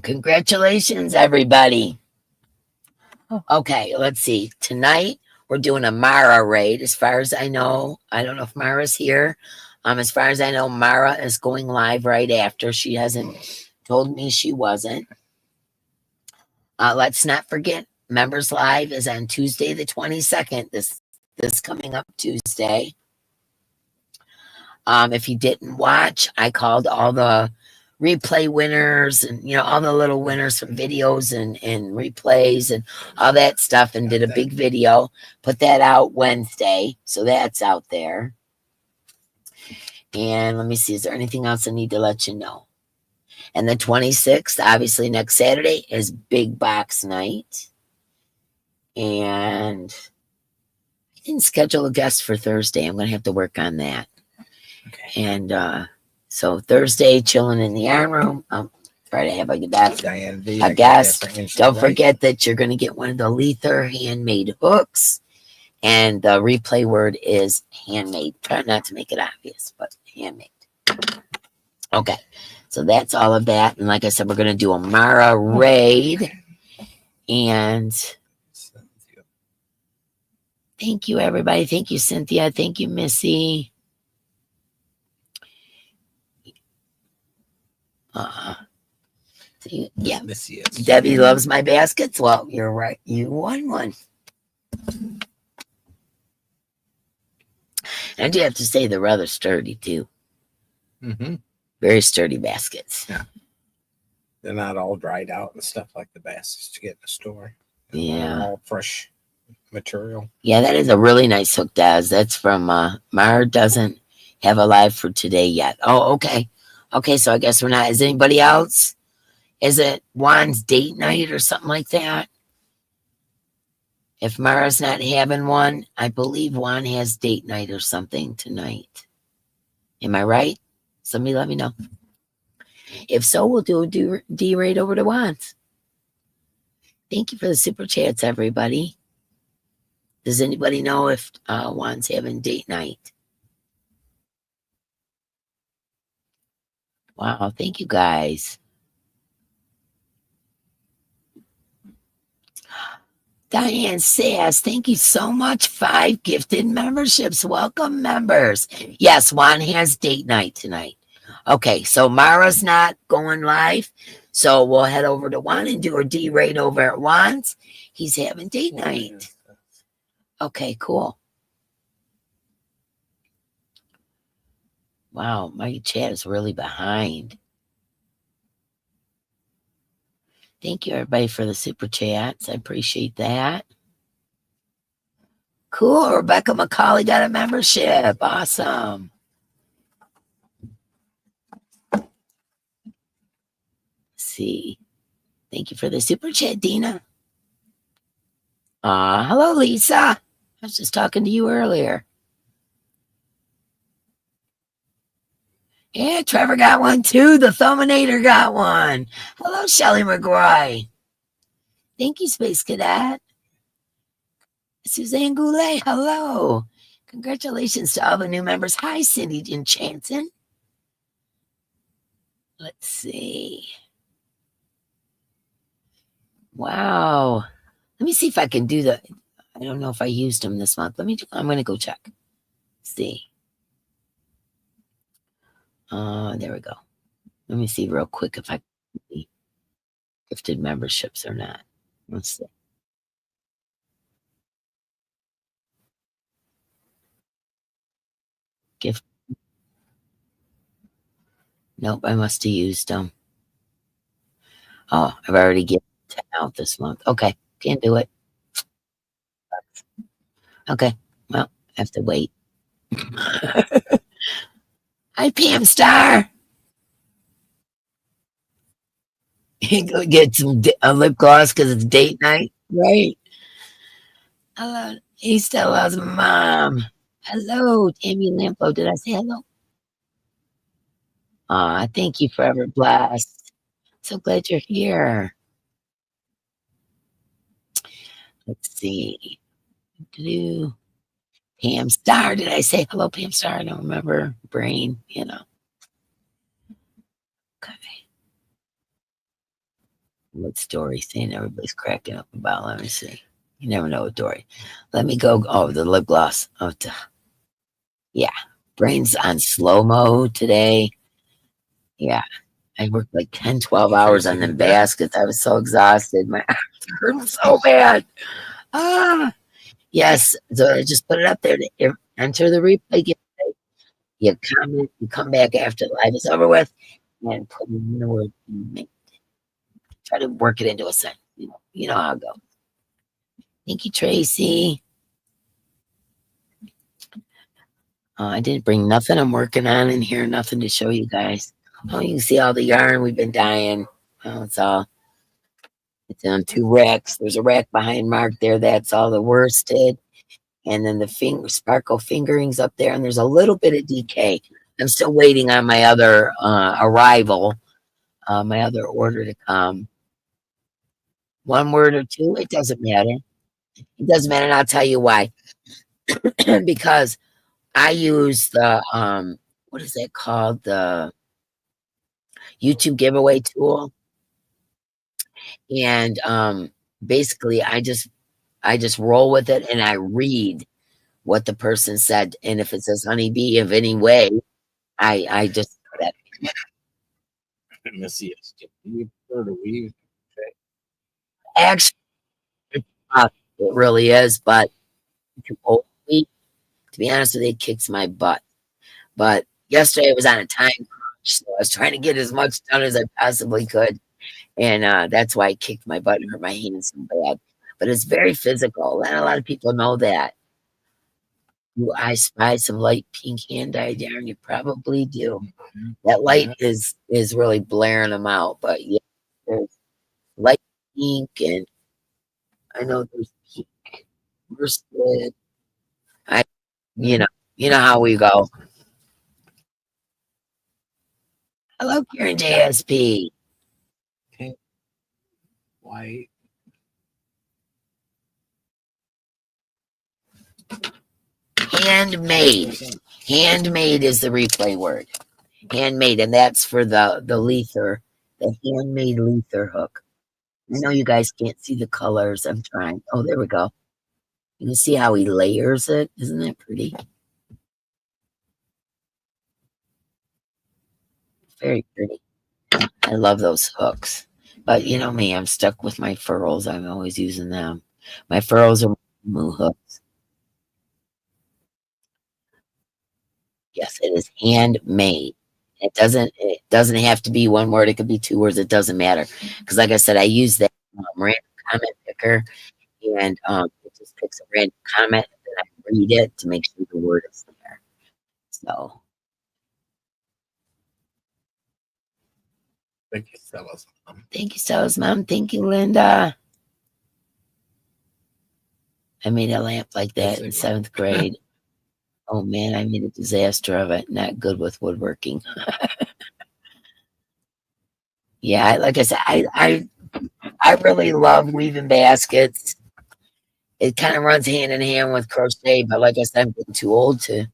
Congratulations, everybody. Okay, let's see. Tonight, we're doing a Mara raid. As far as I know, I don't know if Mara's here. As far as I know, Mara is going live right after. She hasn't told me she wasn't. Let's not forget, Members Live is on Tuesday the 22nd, this coming up Tuesday. If you didn't watch, I called all the replay winners and, you know, all the little winners from videos and replays and all that stuff, and did a big video. Put that out Wednesday, so that's out there. And let me see, is there anything else I need to let you know? And the 26th, obviously next Saturday, is big box night. And I didn't schedule a guest for Thursday. I'm going to have to work on that. Okay. And so Thursday, chilling in the yarn room. Friday, have a guest. Don't forget that you're going to get one of the Lether handmade hooks. And the replay word is handmade. Try not to make it obvious, but handmade. Okay. So that's all of that. And like I said, we're going to do a Mara raid. And thank you, everybody. Thank you, Cynthia. Thank you, Missy. Yeah. Missy is. Debbie loves my baskets. Well, you're right. You won one. And you have to say they're rather sturdy, too. Mm-hmm. Very sturdy baskets. Yeah. They're not all dried out and stuff like the baskets you get in the store. Yeah. All fresh material. Yeah, that is a really nice hook, Daz. That's from Mar doesn't have a live for today yet. Oh, okay. Okay, so I guess we're not. Is anybody else? Is it Juan's date night or something like that? If Mara's not having one, I believe Juan has date night or something tonight. Am I right? Somebody let me know. If so, we'll do a D raid over to Juan's. Thank you for the super chats, everybody. Does anybody know if Juan's having date night? Wow, thank you guys. Diane Sass, thank you so much. 5 gifted memberships. Welcome, members. Yes, Juan has date night tonight. Okay, so Mara's not going live, so we'll head over to Juan and do a D raid over at Juan's. He's having date night. Okay, cool. Wow, my chat is really behind. Thank you, everybody, for the super chats. I appreciate that. Cool. Rebecca McCauley got a membership. Awesome. Let's see. Thank you for the super chat, Dina. Hello, Lisa. I was just talking to you earlier. Yeah, Trevor got one too. The Thumbinator got one. Hello, Shelly McGroy. Thank you, Space Cadet. Suzanne Goulet, hello. Congratulations to all the new members. Hi, Cindy Enchanton. Let's see. Wow. Let me see if I can do the. I don't know if I used them this month. I'm going to go check. See. There we go. Let me see real quick if I can see gifted memberships or not. Let's see. Gift. Nope, I must have used them. Oh, I've already given 10 out this month. Okay, can't do it. Okay, well, I have to wait. Hi, Pam Star. Go get some lip gloss because it's date night, right? Hello, he still loves mom. Hello, Tammy Lampo. Did I say hello? Aw, thank you, Forever Blessed. So glad you're here. Let's see. Pam Star. Did I say hello, Pam Star? I don't remember. Brain, you know. Okay. What's Dory saying? Everybody's cracking up about. Let me see. You never know with Dory. Let me go. Oh, the lip gloss. Oh, yeah. Brain's on slow mo today. Yeah. I worked like 10, 12 hours on the baskets. I was so exhausted. My arms hurt so bad. Ah, yes. So I just put it up there to enter the replay. You comment, you come back after the live is over with and put in the word. Try to work it into a sentence. You know how it goes. Thank you, Tracy. I didn't bring nothing I'm working on in here, nothing to show you guys. Oh, you can see all the yarn we've been dyeing. Oh, it's on 2 racks. There's a rack behind Mark there. That's all the worsted. And then the sparkle fingerings up there. And there's a little bit of DK. I'm still waiting on my other arrival, my other order to come. 1 word or 2, it doesn't matter. It doesn't matter. And I'll tell you why. Because I use the, what is that called? The YouTube giveaway tool. And basically I just roll with it and I read what the person said. And if it says honeybee of any way, I just that. Missy, you prefer to weave? Actually, it really is, but to be honest with you, it kicks my butt. But yesterday I was on a time crunch, so I was trying to get as much done as I possibly could. And that's why I kicked my butt and hurt my hands so bad. But it's very physical. And a lot of people know that. Do I spy some light pink hand dyed yarn? You probably do. That light is really blaring them out. But yeah, there's light pink, and I know there's pink worsted. I, you know how we go. Hello, Karen JSP. Pink, white. Handmade. Handmade is the replay word. Handmade, and that's for the lether, the handmade lether hook. I know you guys can't see the colors. I'm trying. Oh, there we go. You can see how he layers it. Isn't that pretty? Very pretty. I love those hooks. But you know me, I'm stuck with my furls. I'm always using them. My furls are moo hooks. Yes, it is handmade. It doesn't have to be 1 word. It could be 2 words. It doesn't matter. Because like I said, I use that random comment picker, and it just picks a random comment, and then I read it to make sure the word is there. So Thank you, Stella's mom. thank you, Stella's mom. Thank you, Linda. I made a lamp like that in 7th grade. Oh man, I made a disaster of it. Not good with woodworking. Yeah, like I said, I really love weaving baskets. It kind of runs hand in hand with crochet, but like I said, I'm getting too old to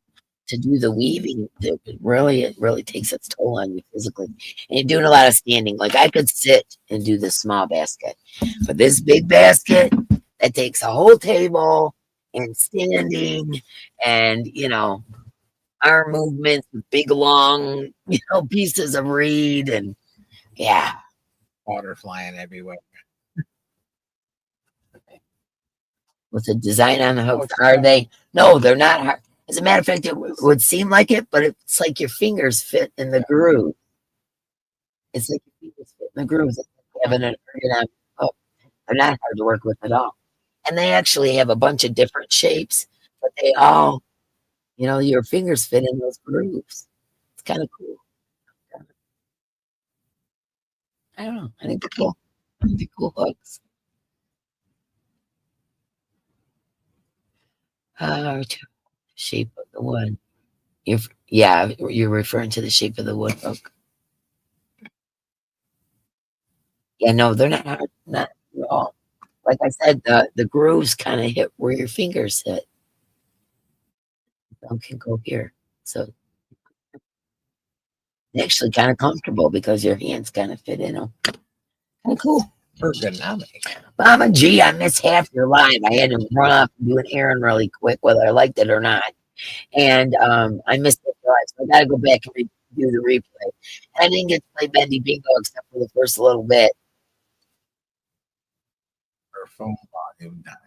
do the weaving. It really takes its toll on you physically. And you're doing a lot of standing. Like I could sit and do this small basket, but this big basket that takes a whole table and standing and arm movements, big long pieces of reed and yeah. Water flying everywhere. With the design on the hooks, are they? No, they're not hard. As a matter of fact, it would seem like it, but it's like your fingers fit in the groove. It's like your fingers fit in the grooves. It's like having an ergonomic hook. They're not hard to work with at all. And they actually have a bunch of different shapes, but they all, your fingers fit in those grooves. It's kind of cool. I don't know. I think they're cool. I think they're cool hooks. Shape of the wood. You're referring to the shape of the wood hook. Yeah, no, they're not hard, not at all. Like I said, the grooves kind of hit where your fingers hit. Some can go here, so it's actually kind of comfortable because your hands kind of fit in them. Kind of cool. Ergonomic. Mama G, I missed half your live. I had to run off and do an errand really quick, whether I liked it or not. And I missed it live, so I got to go back and do the replay. And I didn't get to play Bendy Bingo except for the first little bit. Her phone volume down.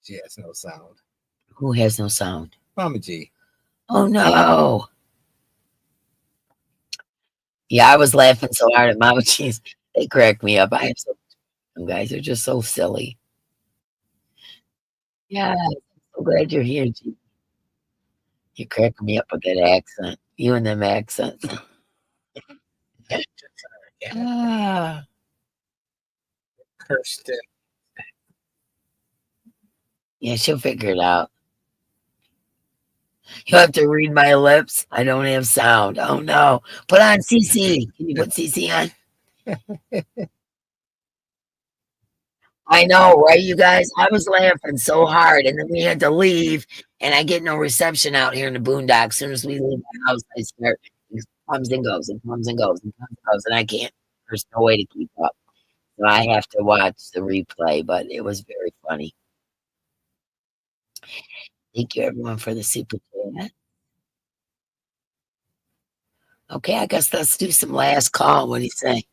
She has no sound. Who has no sound? Mama G. Oh no. Yeah, I was laughing so hard at Mama G's. They cracked me up. I am so Some guys are just so silly. Yeah, I'm so glad you're here, G. You're cracking me up with that accent. You and them accents. Ah, Kirsten. yeah, she'll figure it out. You'll have to read my lips. I don't have sound. Oh no. Put on CC. Can you put CC on? I know, right, you guys? I was laughing so hard, and then we had to leave, and I get no reception out here in the boondocks. As soon as we leave the house, I start it comes and goes and comes and goes and comes and goes, and I can't. There's no way to keep up, so I have to watch the replay. But it was very funny. Thank you, everyone, for the super chat. Okay, I guess let's do some last call. What do you say?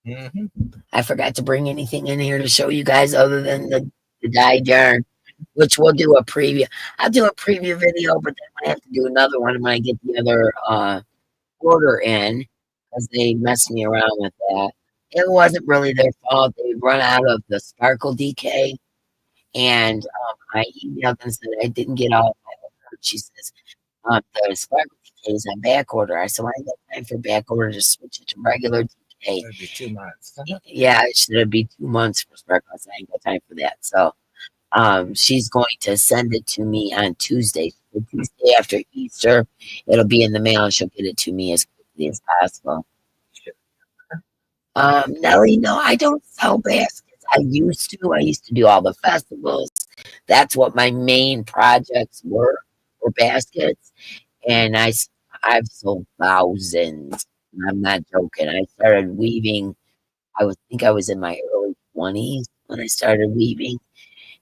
Mm-hmm. I forgot to bring anything in here to show you guys other than the dyed yarn, which we'll do a preview. I'll do a preview video, but then I have to do another one when I get the other order in because they messed me around with that. It wasn't really their fault. They run out of the sparkle DK, and I emailed and said I didn't get all of my order. She says the sparkle DK is on back order. I said, well, I ain't got time for back order. Just switch it to regular DK. It'd be 2 months. Yeah, it should be 2 months for sparkles. I ain't got time for that. So she's going to send it to me on Tuesday. The Tuesday after Easter, it'll be in the mail and she'll get it to me as quickly as possible. Nellie, no, I don't sell baskets. I used to do all the festivals. That's what my main projects were baskets. And I've sold thousands. I'm not joking. I started weaving. I was in my early 20s when I started weaving.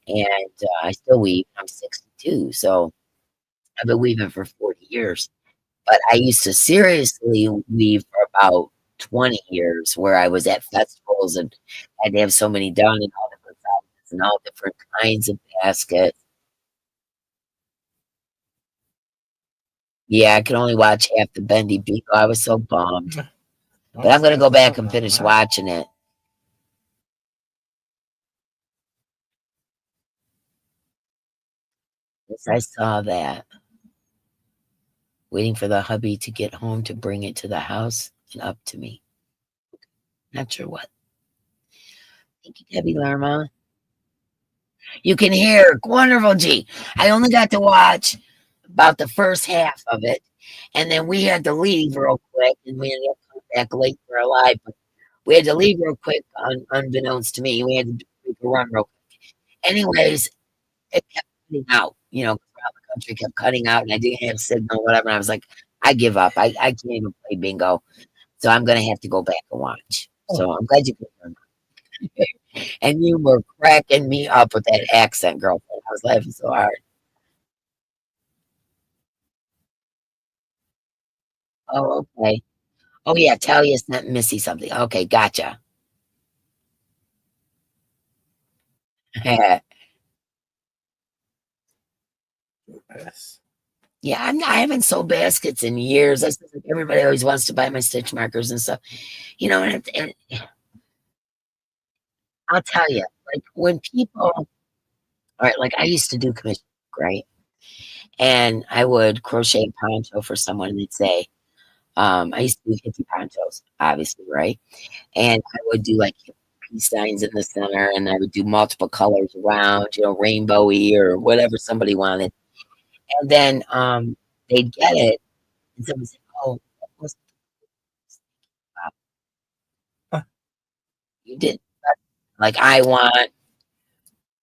And I still weave. I'm 62, so I've been weaving for 40 years. But I used to seriously weave for about 20 years, where I was at festivals and had to have so many done in all different sizes and all different kinds of baskets. Yeah, I could only watch half the Bendy Beagle. I was so bummed. But I'm going to go back and finish watching it. Yes, I saw that. Waiting for the hubby to get home to bring it to the house and up to me. Not sure what. Thank you, Debbie Lerma. You can hear. Wonderful, G. I only got to watch about the first half of it, and then we had to leave real quick, and we ended up coming back late for our live. But we had to leave real quick, unbeknownst to me. We had to make a run real quick. Anyways, it kept cutting out. You know, around the country kept cutting out, and I didn't have signal, whatever. And I was like, I give up. I can't even play bingo, so I'm gonna have to go back and watch. So I'm glad you could learn. And you were cracking me up with that accent, girlfriend. I was laughing so hard. Oh, okay. Oh, yeah. Talia sent Missy something. Okay, gotcha. Yes. Yeah, I haven't sold baskets in years. That's like everybody always wants to buy my stitch markers and stuff, you know. And I'll tell you, like when people, all right, like I used to do commission, right? And I would crochet a poncho for someone, and they'd say, I used to do hippie ponchos, obviously, right? And I would do like peace signs in the center, and I would do multiple colors around, you know, rainbowy or whatever somebody wanted. And then they'd get it, and someone said, "Oh, that was you did like I want,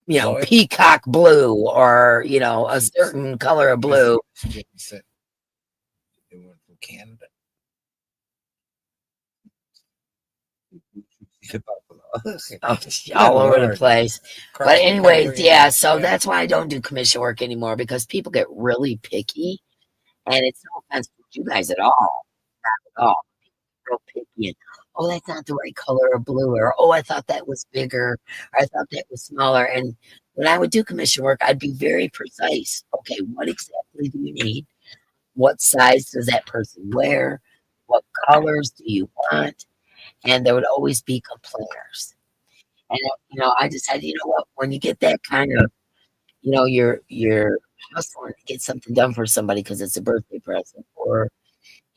you know, peacock blue or you know a certain color of blue." They went from Canada. Oh, all over the place. But anyways, yeah, so that's why I don't do commission work anymore because people get really picky, and it's no offense to you guys at all, not at all. Real picky and oh, that's not the right color of blue, or oh, I thought that was bigger, or I thought that was smaller. And when I would do commission work, I'd be very precise. Okay, what exactly do you need? What size does that person wear? What colors do you want? And there would always be complainers. And you know, I decided, you know what, when you get that kind of, you know, you're hustling to get something done for somebody because it's a birthday present or,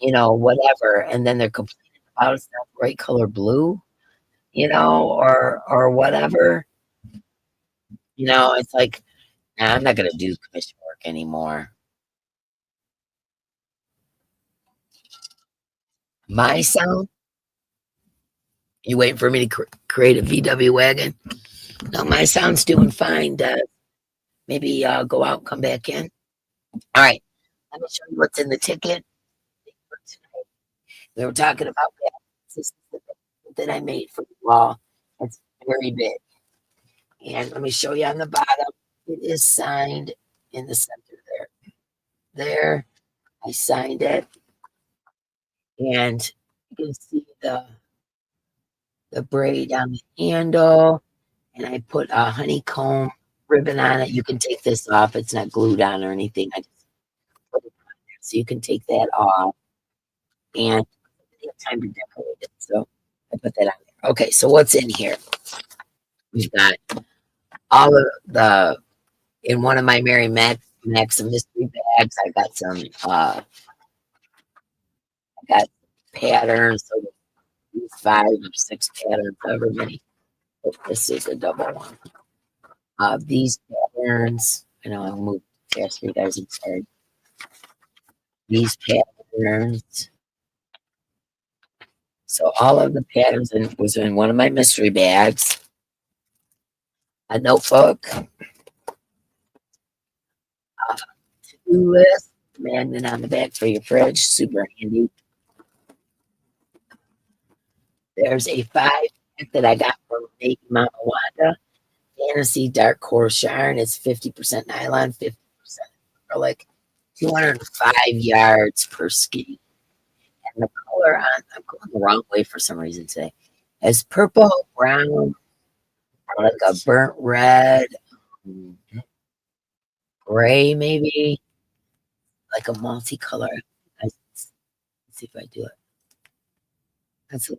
you know, whatever, and then they're complaining about it's not the right color blue, you know, or whatever, you know, it's like, nah, I'm not gonna do commission work anymore. My sound, you waiting for me to create a VW wagon? No, my sound's doing fine. Maybe go out and come back in. All right, let me show you what's in the ticket. We were talking about that. This is the that I made for you all. It's very big. And let me show you on the bottom. It is signed in the center there. There, I signed it. And you can see the braid on the handle. And I put a honeycomb ribbon on it. You can take this off. It's not glued on or anything. I just put it on there. So you can take that off. And I have time to decorate it. So I put that on there. Okay, so what's in here? We've got all of the in one of my Mary Maxim mystery bags. I got some I got patterns, so these 5 or 6 patterns, however many. Oh, this is a double one. These patterns, I know I'll move fast for you guys, I'm sorry. These patterns. So all of the patterns was in one of my mystery bags. A notebook. To-do list. Magnet on the back for your fridge. Super handy. There's a 5-pack that I got from Make Mama Wanda. Fantasy Dark Horse Yarn. It's 50% nylon, 50% acrylic, 205 yards per skein. And the color on, I'm going the wrong way for some reason today, is purple, brown, like a burnt red, gray maybe, like a multicolor. Let's see if I do it. That's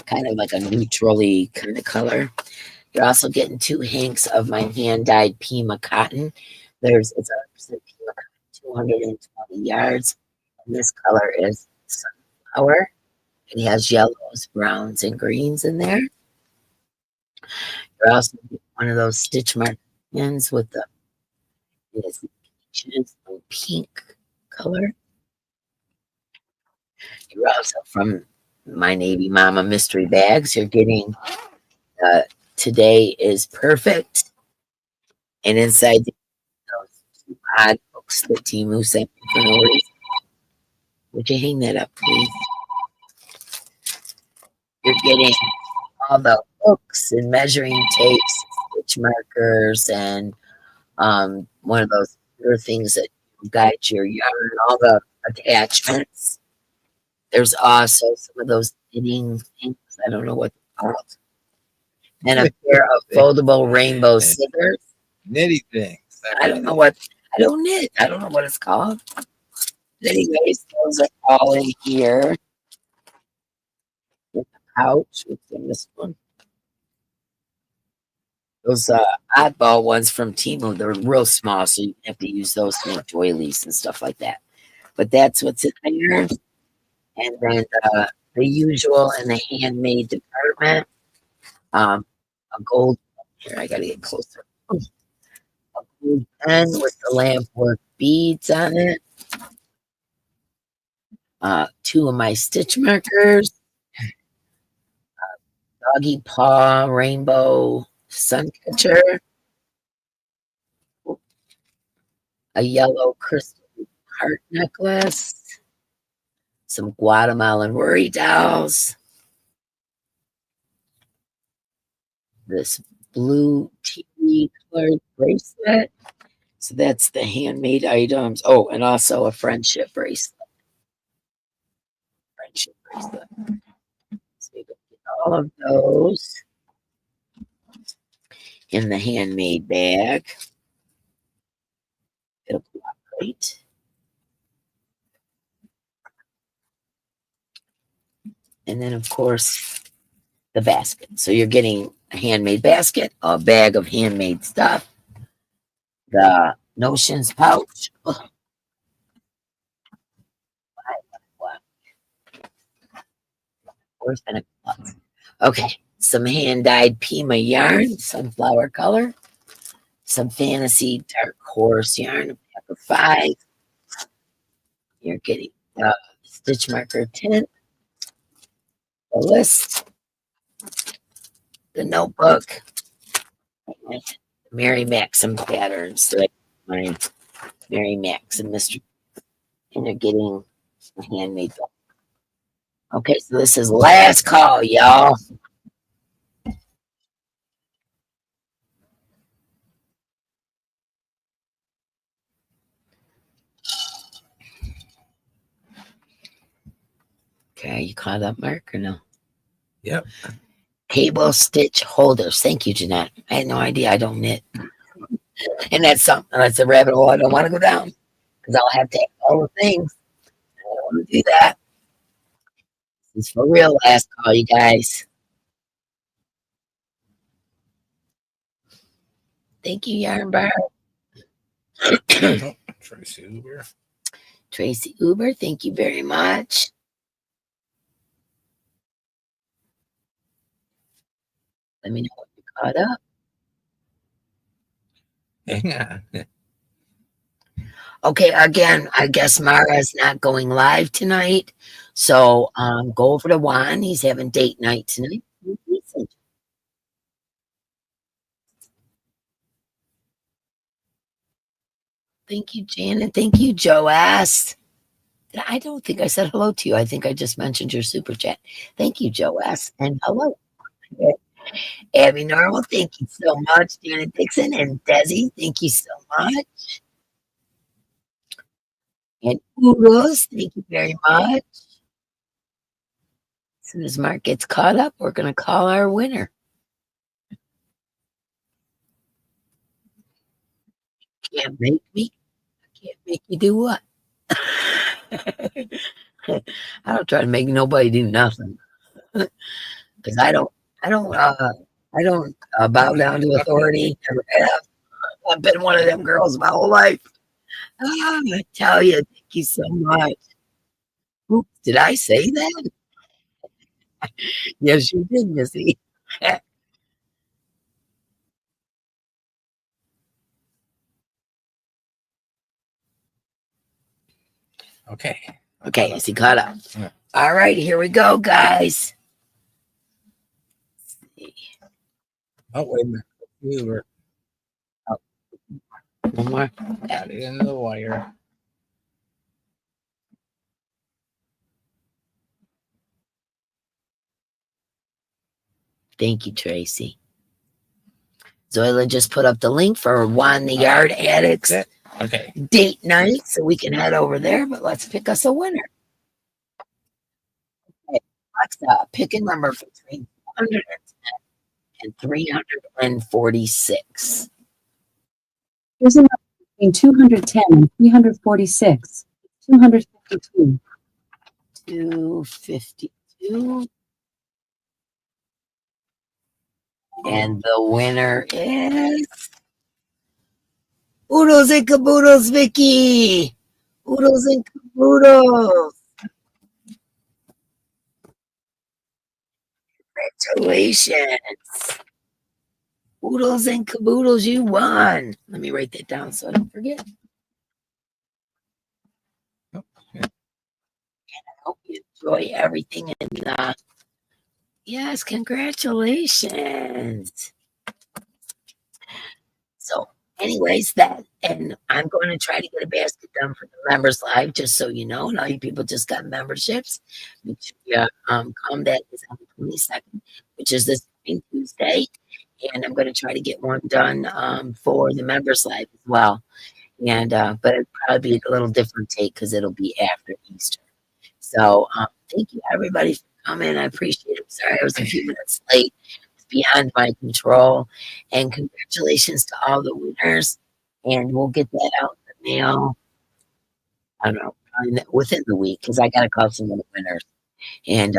kind of like a neutrally kind of color. You're also getting 2 hanks of my hand-dyed Pima cotton. It's 100% Pima cotton, 220 yards. And this color is sunflower. It has yellows, browns, and greens in there. You're also getting one of those stitch mark pins with the peaches and pink color. You're also from my Navy Mama mystery bags. You're getting Today is Perfect, and inside those two odd books that Timu sent me for no reason. Would you hang that up, please? You're getting all the hooks and measuring tapes, stitch markers, and one of those other things that guide your yarn, all the attachments. There's also some of those knitting things. I don't know what they're called. And a pair of foldable rainbow scissors. Knitty things. I don't know what, I don't knit. I don't know what it's called. But anyways, those are all in here. In the pouch, what's in this one? Those oddball ones from Temu, they're real small, so you have to use those to make doilies and stuff like that. But that's what's in there. And then the usual in the handmade department. A gold, here, I gotta get closer. A gold pen with the lamp work beads on it. Two of my stitch markers. Doggy paw rainbow sun catcher. A yellow crystal heart necklace. Some Guatemalan worry dolls. This blue tea colored bracelet. So that's the handmade items. Oh, and also a friendship bracelet. Friendship bracelet. So you can get all of those in the handmade bag. It'll be great. And then, of course, the basket. So you're getting a handmade basket, a bag of handmade stuff, the notions pouch. Ugh. Where's been a club? Okay, some hand-dyed Pima yarn, sunflower color, some fantasy dark horse yarn, a pack of 5. You're getting stitch marker tint, the list, the notebook, and Mary Maxim patterns. So mine, Mary Maxim mystery, and you're getting a handmade book. Okay, so this is last call, y'all. Okay, you caught up, Mark, or no? Yep. Cable stitch holders. Thank you, Jeanette. I had no idea. I don't knit. And that's something. That's a rabbit hole I don't want to go down because I'll have to have all the things. I don't want to do that. This is for real last call, you guys. Thank you, Yarn Bar. Tracy Uber. Tracy Uber, thank you very much. Let me know if you caught up. Hang on. Okay, again, I guess Mara's not going live tonight. So go over to Juan. He's having date night tonight. Thank you, Janet. Thank you, Joas. I don't think I said hello to you. I think I just mentioned your super chat. Thank you, Joas. And hello. Abby Normal, thank you so much. Janet Dixon and Desi, thank you so much. And Oodles, thank you very much. As soon as Mark gets caught up, we're going to call our winner. Can't make me. I can't make you do what? I don't try to make nobody do nothing. Because I don't bow down to authority. Never have. I've been one of them girls my whole life. I tell you, thank you so much. Oops, did I say that? Yes, you did, Missy. Okay. Okay, is he caught up? Yeah. All right, here we go, guys. Oh, wait a minute. We were One more. got it into the wire. Thank you, Tracy. Zoila just put up the link for Juan the Yard Addicts Okay. date night, so we can head over there. But let's pick us a winner. Okay, Alexa, pick a number between 210 and 346. Here's a number between 210 and 346. 252. 252. And the winner is Oodles and Caboodles, Vicky. Oodles and Caboodles. Congratulations. Oodles and Caboodles, you won. Let me write that down so I don't forget. Oh, yeah. And I hope you enjoy everything. And yes, congratulations. So, anyways, and I'm going to try to get a basket done for the members live, just so you know. And all you people just got memberships. Make sure you come. That is on the 22nd, which is this coming Tuesday. And I'm going to try to get one done for the members live as well. And but it'll probably be a little different take because it'll be after Easter. So thank you everybody for coming. I appreciate it. Sorry I was a few minutes late. It's beyond my control. And congratulations to all the winners. And we'll get that out in the mail. I don't know, probably within the week because I got to call some of the winners. And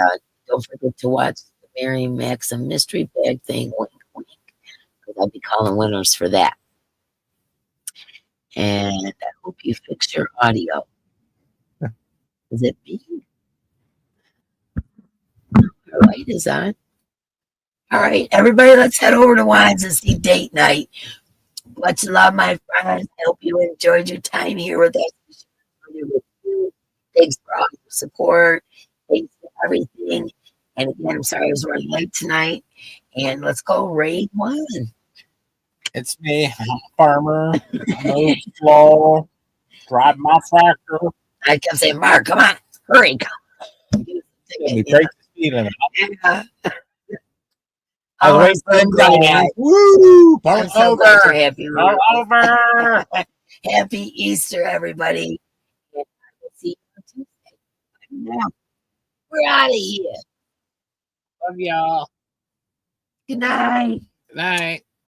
don't forget to watch the Mary Maxim mystery bag thing. Wink, wink. Because I'll be calling winners for that. And I hope you fix your audio. Is it me? Our light is on. All right, everybody, let's head over to Wines and see date night. Much love, my friends. I hope you enjoyed your time here with us. Thanks for all your support. Thanks for everything. And again, I'm sorry I was running late tonight. And let's go raid one. It's me, I'm a farmer. Move slow. Drive my tractor. I kept saying, Mark, come on, hurry, come. We break the speed limit. Yeah. I Oh, was I'm waiting so for them, glad. guys. Woo! I'm Pull so glad you're over. happy. Pull over. Happy Easter, everybody. And I will see you on Tuesday. Now, we're out of here. Love y'all. Good night. Good night.